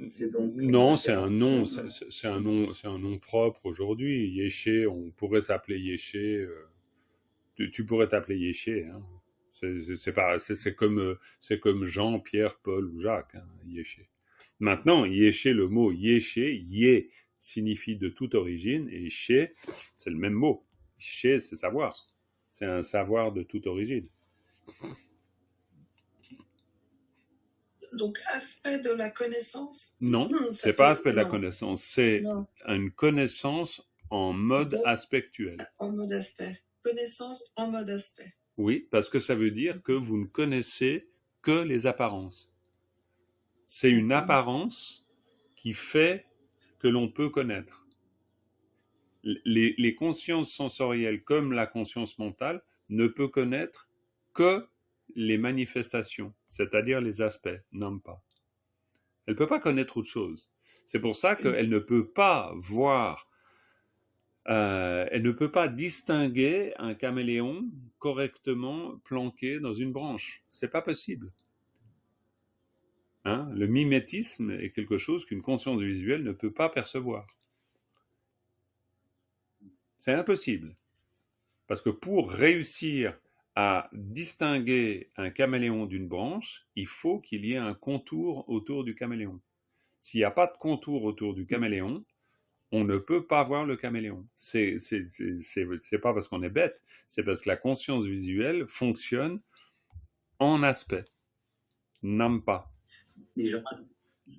C'est donc Non, c'est un nom, c'est un nom propre aujourd'hui. Yéché, on pourrait s'appeler Yéché. Tu pourrais t'appeler Yéché. Hein. C'est comme Jean, Pierre, Paul ou Jacques. Hein, Yéché. Maintenant, Yéché, le mot Yéché, Yé signifie de toute origine, et Ché, c'est le même mot. Ché, c'est savoir. C'est un savoir de toute origine. Donc, aspect de la connaissance? Non, c'est pas aspect de la connaissance, c'est une connaissance en mode aspectuel. En mode aspect. Connaissance en mode aspect. Oui, parce que ça veut dire que vous ne connaissez que les apparences. C'est une apparence qui fait que l'on peut connaître. Les consciences sensorielles, comme la conscience mentale, ne peut connaître que les manifestations, c'est-à-dire les aspects, non pas. Elle ne peut pas connaître autre chose. C'est pour ça qu'elle ne peut pas voir, elle ne peut pas distinguer un caméléon correctement planqué dans une branche. C'est pas possible. Hein? Le mimétisme est quelque chose qu'une conscience visuelle ne peut pas percevoir. C'est impossible. Parce que pour réussir à distinguer un caméléon d'une branche, il faut qu'il y ait un contour autour du caméléon. S'il n'y a pas de contour autour du caméléon, on ne peut pas voir le caméléon. C'est pas parce qu'on est bête, c'est parce que la conscience visuelle fonctionne en aspect, nampa. Les gens,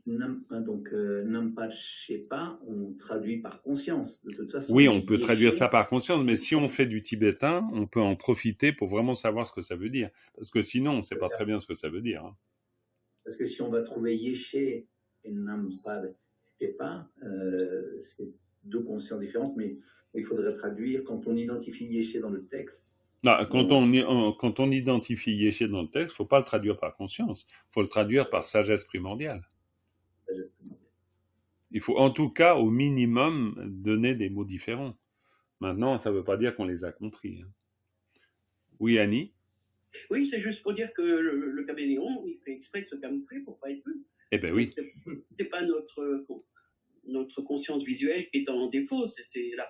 nampa shepa, on traduit par conscience, de toute façon. Oui, on peut traduire ça par conscience, mais si on fait du tibétain, on peut en profiter pour vraiment savoir ce que ça veut dire. Parce que sinon, on ne sait pas très bien ce que ça veut dire. Hein. Parce que si on va trouver yéché et nampa shepa, c'est deux consciences différentes, mais il faudrait traduire. Quand on identifie yéché dans le texte, non, quand on identifie yéché dans le texte, il ne faut pas le traduire par conscience, il faut le traduire par sagesse primordiale. Il faut en tout cas, au minimum, donner des mots différents. Maintenant, ça ne veut pas dire qu'on les a compris. Hein. Oui, Annie? Oui, c'est juste pour dire que le caméléon, il fait exprès de se camoufler pour ne pas être vu. Eh bien oui. C'est pas notre conscience visuelle qui est en défaut.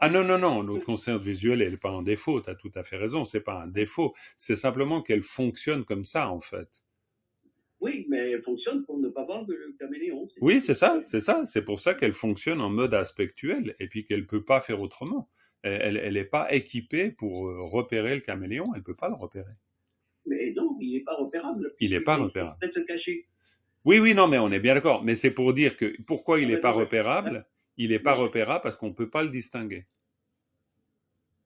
Ah non, notre conscience visuelle, elle n'est pas en défaut, tu as tout à fait raison, c'est pas un défaut, c'est simplement qu'elle fonctionne comme ça, en fait. Oui, mais elle fonctionne pour ne pas voir le caméléon. Oui, c'est ça, c'est pour ça qu'elle fonctionne en mode aspectuel, et puis qu'elle ne peut pas faire autrement. Elle n'est pas équipée pour repérer le caméléon, elle ne peut pas le repérer. Mais non, il n'est pas repérable. Il n'est pas repérable. Il peut se cacher. Oui, non, mais on est bien d'accord. Mais c'est pour dire que pourquoi il n'est pas repérable? Il n'est pas repérable parce qu'on ne peut pas le distinguer.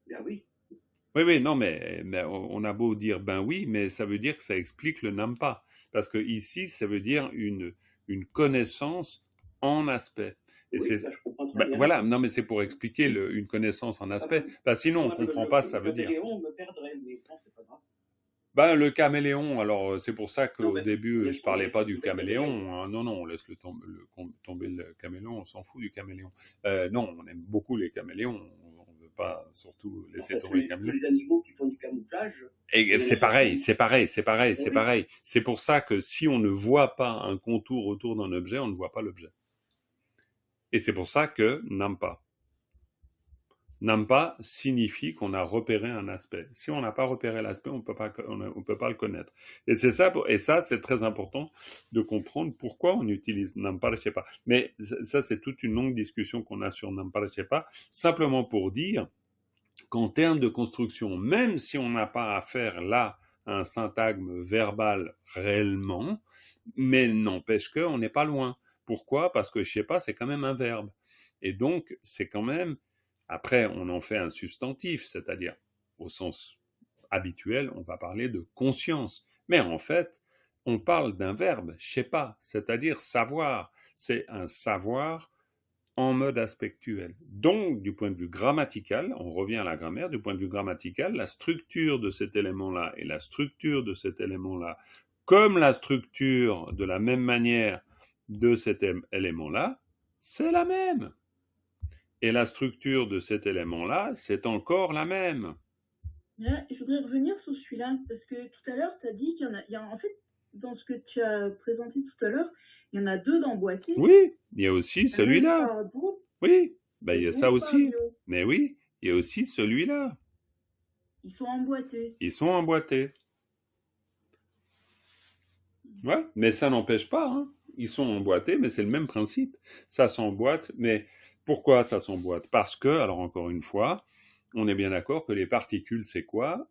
Ben oui. Oui, non, mais on a beau dire ben oui, mais ça veut dire que ça explique le nampa. Parce que ici, ça veut dire une connaissance en aspect. Et oui, ça je comprends très bien. Voilà, non, mais c'est pour expliquer une connaissance en aspect. Sinon, on ne comprend pas ce que ça veut dire. Le caméléon me perdrait, mais non, c'est pas grave. Le caméléon, alors c'est pour ça qu'au début, je ne parlais pas du caméléon. Hein, non, on laisse tomber le caméléon, on s'en fout du caméléon. Non, on aime beaucoup les caméléons, on ne veut pas surtout laisser tomber les caméléons. Les animaux qui font du camouflage... Et c'est pareil. C'est pour ça que si on ne voit pas un contour autour d'un objet, on ne voit pas l'objet. Et c'est pour ça que nampa. Nampa signifie qu'on a repéré un aspect. Si on n'a pas repéré l'aspect, on peut pas le connaître. Et c'est ça, c'est très important de comprendre pourquoi on utilise Nampara Shepa. Mais ça, c'est toute une longue discussion qu'on a sur Nampara Shepa, simplement pour dire qu'en termes de construction, même si on n'a pas à faire là un syntagme verbal réellement, mais n'empêche qu'on n'est pas loin. Pourquoi? Parce que Shepa, c'est quand même un verbe. Et donc, c'est quand même... Après, on en fait un substantif, c'est-à-dire, au sens habituel, on va parler de conscience. Mais en fait, on parle d'un verbe, shepa, c'est-à-dire savoir. C'est un savoir en mode aspectuel. Donc, du point de vue grammatical, on revient à la grammaire, du point de vue grammatical, la structure de cet élément-là et la structure de cet élément-là, comme la structure de la même manière de cet élément-là, c'est la même. Et la structure de cet élément-là, c'est encore la même. Là, je voudrais revenir sur celui-là, parce que tout à l'heure, tu as dit en fait, dans ce que tu as présenté tout à l'heure, il y en a 2 d'emboîtés. Oui, il y a aussi Un même celui-là. par groupe Oui, ben, il et y a ça groupe par aussi. lot. Mais oui, il y a aussi celui-là. Ils sont emboîtés. Ils sont emboîtés. Ouais, mais ça n'empêche pas, hein. Ils sont emboîtés, mais c'est le même principe. Ça s'emboîte, mais pourquoi ça s'emboîte? Parce que, alors encore une fois, on est bien d'accord que les particules, c'est quoi?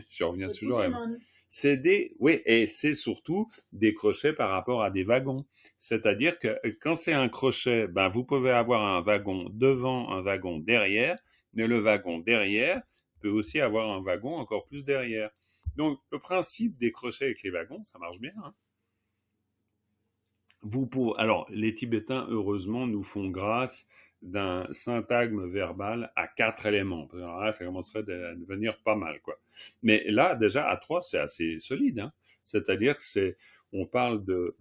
Je reviens Des toujours à... Pokémon. C'est des... Oui, et c'est surtout des crochets par rapport à des wagons. C'est-à-dire que quand c'est un crochet, ben, vous pouvez avoir un wagon devant, un wagon derrière, mais le wagon derrière peut aussi avoir un wagon encore plus derrière. Donc, le principe des crochets avec les wagons, ça marche bien, hein. Alors, les Tibétains, heureusement, nous font grâce d'un syntagme verbal à 4 éléments. Alors là, ça commencerait à devenir pas mal, quoi. Mais là, déjà, à 3, c'est assez solide, hein. C'est-à-dire que on parle de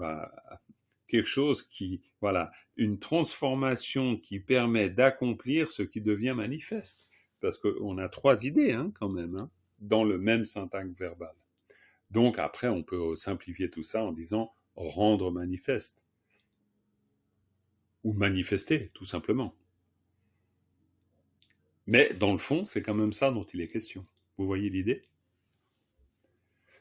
quelque chose qui, voilà, une transformation qui permet d'accomplir ce qui devient manifeste. Parce qu'on a 3 idées, hein, quand même, hein, dans le même syntagme verbal. Donc, après, on peut simplifier tout ça en disant rendre manifeste. Ou manifester, tout simplement. Mais dans le fond, c'est quand même ça dont il est question. Vous voyez l'idée?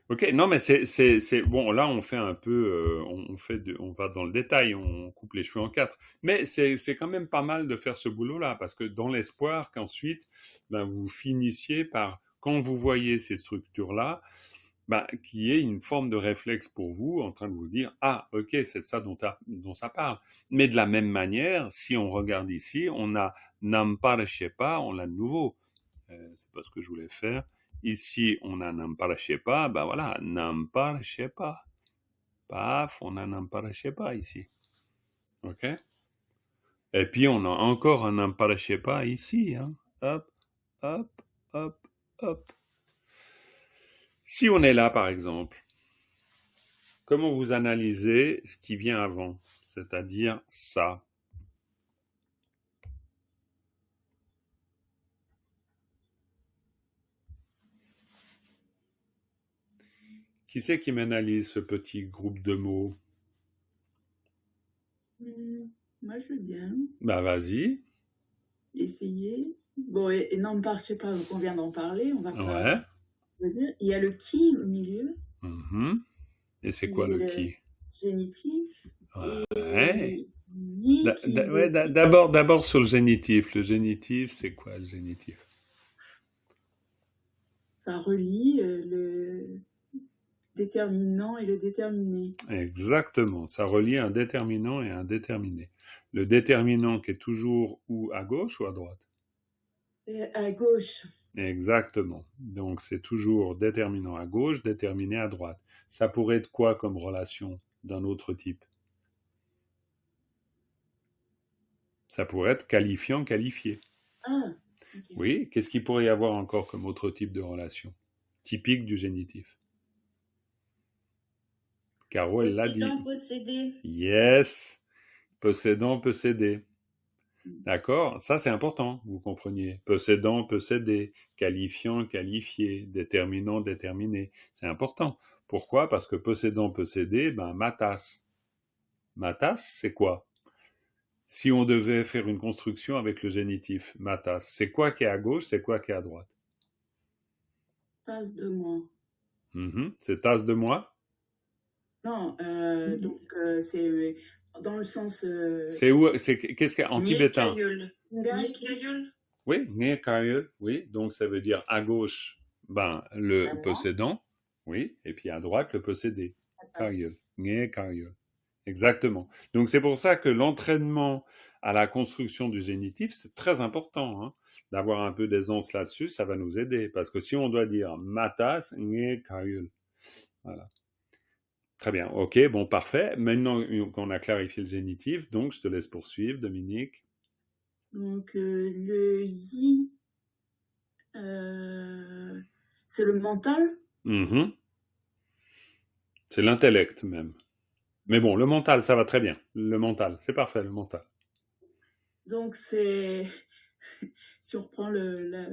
Ok, non, mais c'est bon. Là, on fait un peu, on va dans le détail, on coupe les cheveux en 4. Mais c'est quand même pas mal de faire ce boulot-là, parce que dans l'espoir qu'ensuite, ben, vous finissiez par, quand vous voyez ces structures-là, qu'il y ait une forme de réflexe pour vous en train de vous dire « Ah, ok, c'est de ça dont ça parle ». Mais de la même manière, si on regarde ici, on a « Nampareshepa », on l'a de nouveau. C'est pas ce que je voulais faire. Ici, on a « Nampareshepa », ben voilà, « Nampareshepa ». Paf, on a « Nampareshepa » ici. Ok? Et puis, on a encore un « Nampareshepa » ici. Hein. Hop, hop, hop, hop. Si on est là, par exemple, comment vous analysez ce qui vient avant, c'est-à-dire ça? Qui c'est qui m'analyse ce petit groupe de mots? Moi, je veux bien Vas-y. essayer. Bon, et non, je sais pas, donc on vient d'en parler, on va pas... Ouais. Je veux dire, il y a le qui au milieu. Et c'est quoi le qui? Génitif. Ouais. Et D'abord sur le génitif. Le génitif, c'est quoi le génitif? Ça relie le déterminant et le déterminé. Exactement, ça relie un déterminant et un déterminé. Le déterminant qui est toujours où, à gauche ou à droite? À gauche. Exactement. Donc c'est toujours déterminant à gauche, déterminé à droite. Ça pourrait être quoi comme relation d'un autre type? Ça pourrait être qualifiant, qualifié. Ah, okay. Oui, qu'est-ce qu'il pourrait y avoir encore comme autre type de relation typique du génitif? Caro, elle l'a dit. Possédant, possédé. Yes, possédant, possédé. D'accord? Ça, c'est important, vous compreniez. Possédant, possédé, qualifiant, qualifié, déterminant, déterminé. C'est important. Pourquoi? Parce que possédant, possédé, matas. Matas, c'est quoi? Si on devait faire une construction avec le génitif, matas, c'est quoi qui est à gauche, c'est quoi qui est à droite? Tasse de moi. C'est tasse de moi? Non, donc c'est dans le sens... C'est où? Qu'est-ce qu'il y a en tibétain? Nirkayul. Oui, nirkayul, oui. Donc ça veut dire à gauche, le possédant, oui, et puis à droite, le possédé. Kayul, nirkayul. Exactement. Donc c'est pour ça que l'entraînement à la construction du génitif, c'est très important, hein, d'avoir un peu d'aisance là-dessus, ça va nous aider. Parce que si on doit dire matas, nirkayul. Voilà. Très bien, ok, bon, parfait. Maintenant qu'on a clarifié le génitif, donc je te laisse poursuivre, Dominique. Donc le yi, c'est le mental. C'est l'intellect même. Mais bon, le mental, ça va très bien. Le mental, c'est parfait, le mental. Donc, c'est, si on reprend la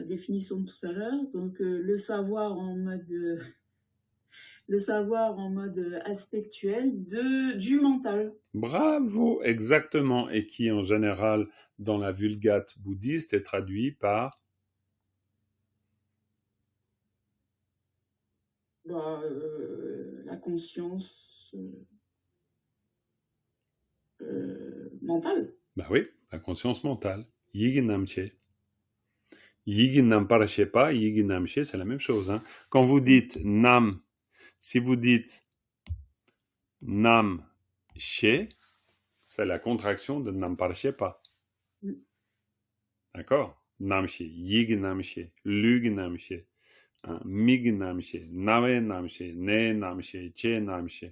définition de tout à l'heure, donc le savoir en mode aspectuel du mental. Bravo, exactement, et qui en général dans la Vulgate bouddhiste est traduit par La conscience mentale. bah oui, la conscience mentale. Yigi Namche. Yigi Namparashepa, Yigi Namche, c'est la même chose. Hein. Quand vous dites Nam, si vous dites Nam She, c'est la contraction de Namparashepa. Mm. D'accord? Namche, Yigi Namche, Lug Namche, Mig Namche, Nave Namche, Ne Namche, Che Namche.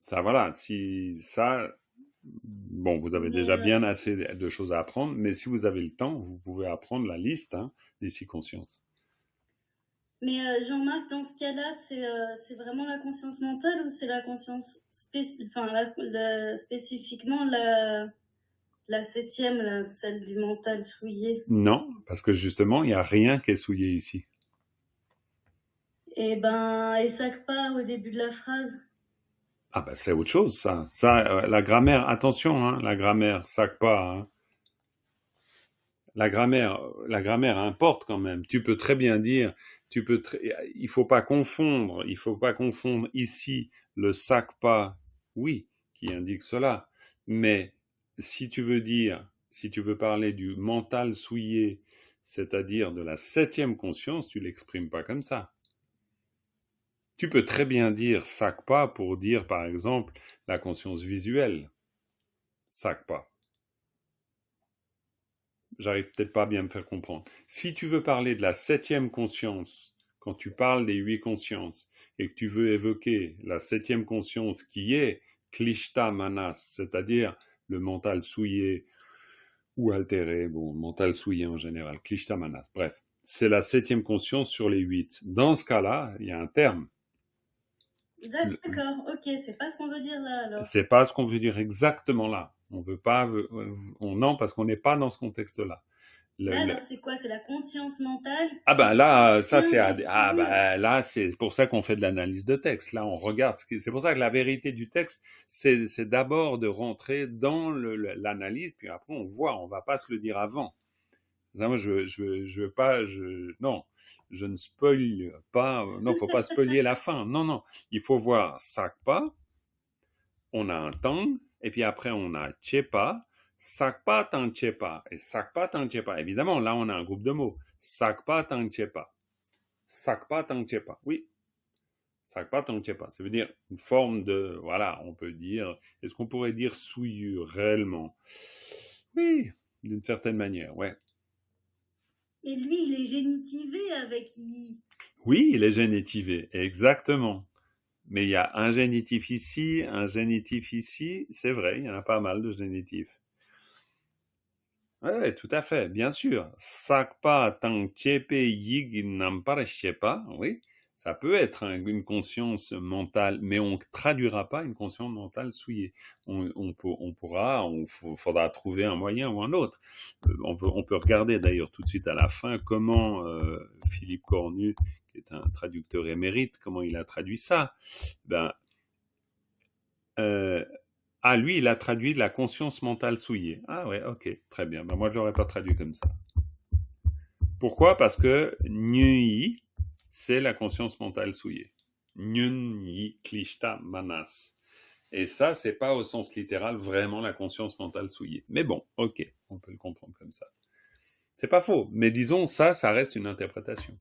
Ça, voilà, si ça, bon, vous avez déjà bien assez de choses à apprendre, mais si vous avez le temps, vous pouvez apprendre la liste des 6 consciences. Mais Jean-Marc, dans ce cas-là, c'est vraiment la conscience mentale ou c'est la conscience spécifiquement la 7e, là, celle du mental souillé? Non, parce que justement, il n'y a rien qui est souillé ici. Et Sakpa au début de la phrase. Ah ben c'est autre chose, ça. La grammaire, attention, la grammaire, Sakpa. La grammaire importe quand même. Tu peux très bien dire, il faut pas confondre ici le Sakpa, oui, qui indique cela, mais si tu veux parler du mental souillé, c'est-à-dire de la 7e conscience, tu l'exprimes pas comme ça. Tu peux très bien dire Sakpa pour dire, par exemple, la conscience visuelle. Sakpa. J'arrive peut-être pas à bien me faire comprendre. Si tu veux parler de la 7e conscience, quand tu parles des 8 consciences, et que tu veux évoquer la 7e conscience qui est Klishta Manas, c'est-à-dire le mental souillé ou altéré, bon, mental souillé en général, Klishta Manas, bref, c'est la 7e conscience sur les 8. Dans ce cas-là, il y a un terme. D'accord, ok, c'est pas ce qu'on veut dire là alors. C'est pas ce qu'on veut dire exactement là. On veut pas, non, parce qu'on n'est pas dans ce contexte-là. Alors c'est quoi? C'est la conscience mentale? Ah ben là, ça c'est là c'est pour ça qu'on fait de l'analyse de texte. Là, on regarde. C'est pour ça que la vérité du texte, c'est d'abord de rentrer dans l'analyse, puis après on voit. On va pas se le dire avant. Ça, moi, je veux pas, non, je ne spoil pas. Non, faut pas spoiler la fin. Non, il faut voir Sakpa. On a un tang, et puis après on a Chepa. Sakpa tang Chepa et Sakpa tang Chepa. Évidemment, là on a un groupe de mots. Sakpa tang Chepa. Sakpa tang Chepa. Oui. Sakpa tang Chepa. Ça veut dire une forme de, voilà, on peut dire, est-ce qu'on pourrait dire souillure réellement? Oui, d'une certaine manière, ouais. Et lui, il est génitivé avec I. Oui, il est génitivé, exactement. Mais il y a un génitif ici, c'est vrai, il y en a pas mal de génitifs. Oui, tout à fait, bien sûr. Sakpa tang chepe yig nampara shepa, oui, ça peut être une conscience mentale, mais on ne traduira pas une conscience mentale souillée. Il faudra trouver un moyen ou un autre. On peut regarder d'ailleurs tout de suite à la fin comment Philippe Cornu, qui est un traducteur émérite, comment il a traduit ça. Lui, il a traduit la conscience mentale souillée. Ah ouais, ok, très bien. Moi, je l'aurais pas traduit comme ça. Pourquoi? Parce que Nyui, c'est la conscience mentale souillée. Nyun-yi klishta manas. Et ça, c'est pas au sens littéral vraiment la conscience mentale souillée. Mais bon, ok, on peut le comprendre comme ça. C'est pas faux, mais disons, ça reste une interprétation.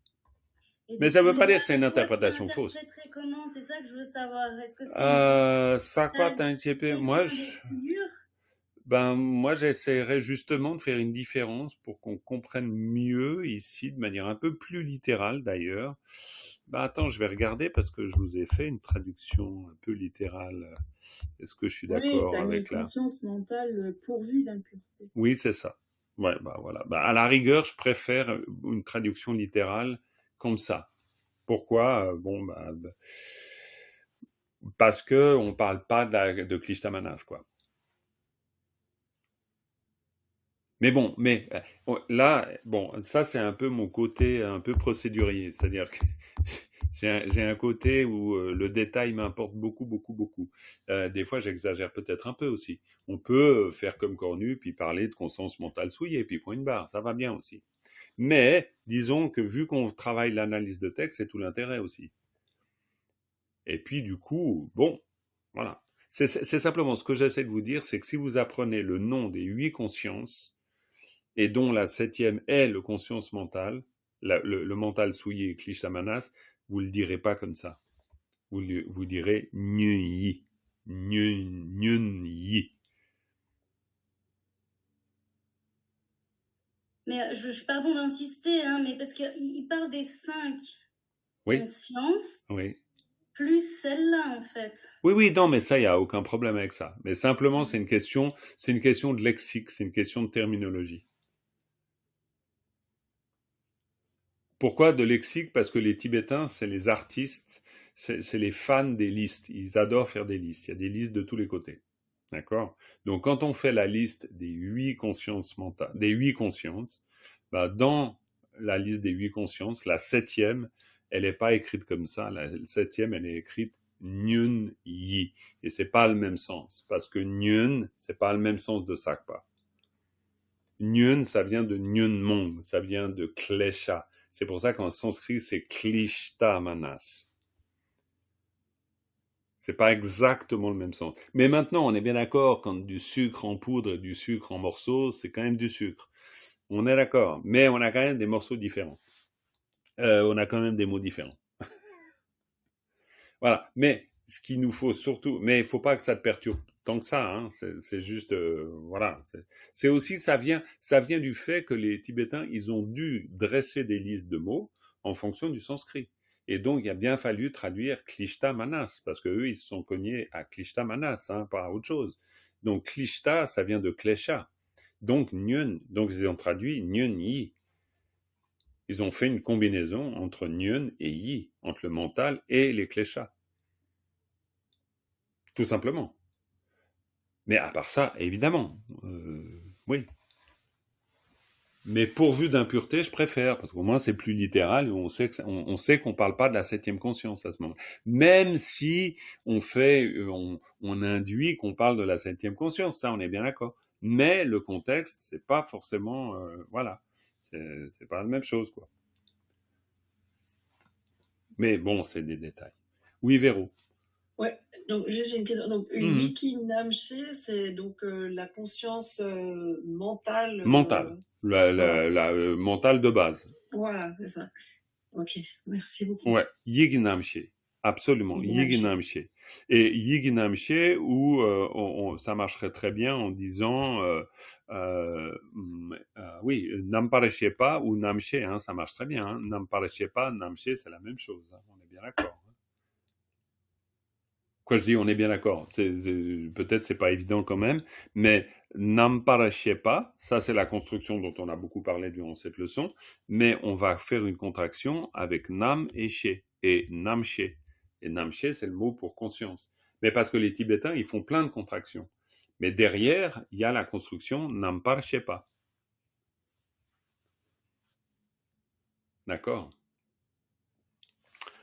Mais ça veut pas dire que c'est une interprétation fausse. Comment? C'est ça que je veux savoir. Est-ce que c'est Sakpa tang chepe, moi, j'essaierais justement de faire une différence pour qu'on comprenne mieux ici, de manière un peu plus littérale d'ailleurs. Attends, je vais regarder parce que je vous ai fait une traduction un peu littérale. Est-ce que je suis d'accord avec la conscience mentale pourvue d'impureté? Oui, c'est ça. Ouais, voilà. À la rigueur, je préfère une traduction littérale comme ça. Pourquoi? Parce que on parle pas de Klishta Manas, quoi. Mais bon, là, bon, ça c'est un peu mon côté un peu procédurier, c'est-à-dire que j'ai un côté où le détail m'importe beaucoup, beaucoup, beaucoup. Des fois, j'exagère peut-être un peu aussi. On peut faire comme Cornu, puis parler de conscience mentale souillée, puis point une barre, ça va bien aussi. Mais disons que vu qu'on travaille l'analyse de texte, c'est tout l'intérêt aussi. Et puis du coup, bon, voilà. C'est simplement ce que j'essaie de vous dire, c'est que si vous apprenez le nom des 8 consciences, et dont la 7e est le conscience mentale, le mental souillé, klishamanas, vous le direz pas comme ça. Vous direz nyun-yi. Nyun-yi. Mais pardon d'insister, hein, mais parce qu'il parle des 5 Oui, consciences, oui. plus celle-là, en fait. Oui, non, mais ça, il n'y a aucun problème avec ça. Mais simplement, c'est une question de lexique, c'est une question de terminologie. Pourquoi de lexique? Parce que les Tibétains, c'est les artistes, c'est les fans des listes. Ils adorent faire des listes. Il y a des listes de tous les côtés. D'accord? Donc, quand on fait la liste des 8 consciences mentales, des 8 consciences, bah, dans la liste des 8 consciences, la 7e, elle n'est pas écrite comme ça. La 7e, elle est écrite Nyun Yi. Et c'est pas le même sens. Parce que Nyun, c'est pas le même sens de Sakpa. Nyun, ça vient de Nyun Mong. Ça vient de Klesha. C'est pour ça qu'en sanskrit, c'est Klishta Manas. C'est pas exactement le même sens. Mais maintenant, on est bien d'accord, quand du sucre en poudre et du sucre en morceaux, c'est quand même du sucre. On est d'accord. Mais on a quand même des morceaux différents. On a quand même des mots différents. Voilà. Mais ce qu'il nous faut surtout, mais il faut pas que ça te perturbe tant que ça, hein. C'est juste, voilà. C'est aussi, ça vient du fait que les Tibétains, ils ont dû dresser des listes de mots en fonction du sanskrit. Et donc, il a bien fallu traduire Klishta Manas, parce que eux, ils se sont cognés à Klishta Manas, hein, pas à autre chose. Donc, Klishta, ça vient de Klesha. Donc, Nyun, donc ils ont traduit Nyun Yi. Ils ont fait une combinaison entre Nyun et Yi, entre le mental et les Kleshas. Tout simplement. Mais à part ça, évidemment, oui. Mais pourvu d'impureté, je préfère, parce qu'au moins c'est plus littéral, on sait qu'on parle pas de la 7e conscience à ce moment. Même si on induit qu'on parle de la 7e conscience, ça on est bien d'accord. Mais le contexte, c'est pas forcément, voilà, c'est pas la même chose, quoi. Mais bon, c'est des détails. Oui, Véro. Ouais, donc j'ai une question. Donc, Wiki Namche, c'est donc la conscience mentale. Mentale. La mentale de base. Voilà, c'est ça. Ok, merci beaucoup. Ouais, Yignamche. Absolument, Yignamche. Et Yignamche, où ça marcherait très bien en disant, oui, Nampareshepa ou Namche, hein, ça marche très bien. Hein. Nampareshepa, Namche, c'est la même chose. Hein, on est bien d'accord. Quoi je dis, on est bien d'accord. Peut-être c'est pas évident quand même, mais Namparashepa, ça c'est la construction dont on a beaucoup parlé durant cette leçon, mais on va faire une contraction avec Nam et She, et Namche. Et Namche, c'est le mot pour conscience. Mais parce que les Tibétains, ils font plein de contractions. Mais derrière, il y a la construction Namparashepa. D'accord?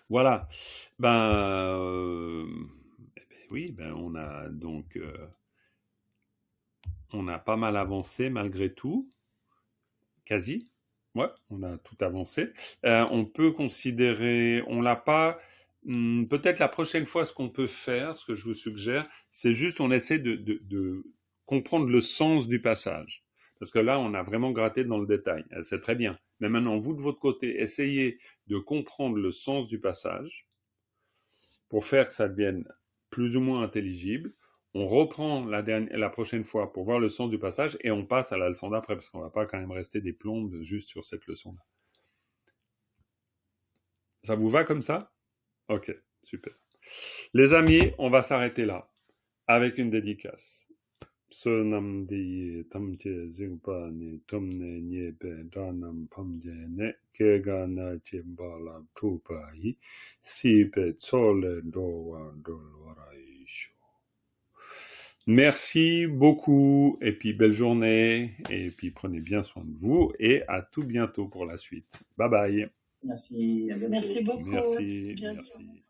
Voilà. Oui, on a donc on a pas mal avancé malgré tout, quasi. Ouais, on a tout avancé. On peut considérer, on l'a pas. Peut-être la prochaine fois, ce qu'on peut faire, ce que je vous suggère, c'est juste on essaie de comprendre le sens du passage. Parce que là, on a vraiment gratté dans le détail. C'est très bien. Mais maintenant, vous de votre côté, essayez de comprendre le sens du passage pour faire que ça devienne plus ou moins intelligible. On reprend la prochaine fois pour voir le sens du passage et on passe à la leçon d'après parce qu'on va pas quand même rester des plombes juste sur cette leçon-là. Ça vous va comme ça? Ok, super. Les amis, on va s'arrêter là avec une dédicace. Sonam di tamche zingpa ni tomne nyebe danam pamje ne kega na chimbala tupa yi sipe tsole dowa dolwara isho. Merci beaucoup, et puis belle journée, et puis prenez bien soin de vous, et à tout bientôt pour la suite. Bye bye. Merci, à bientôt. Merci beaucoup. Merci, Bientôt. merci.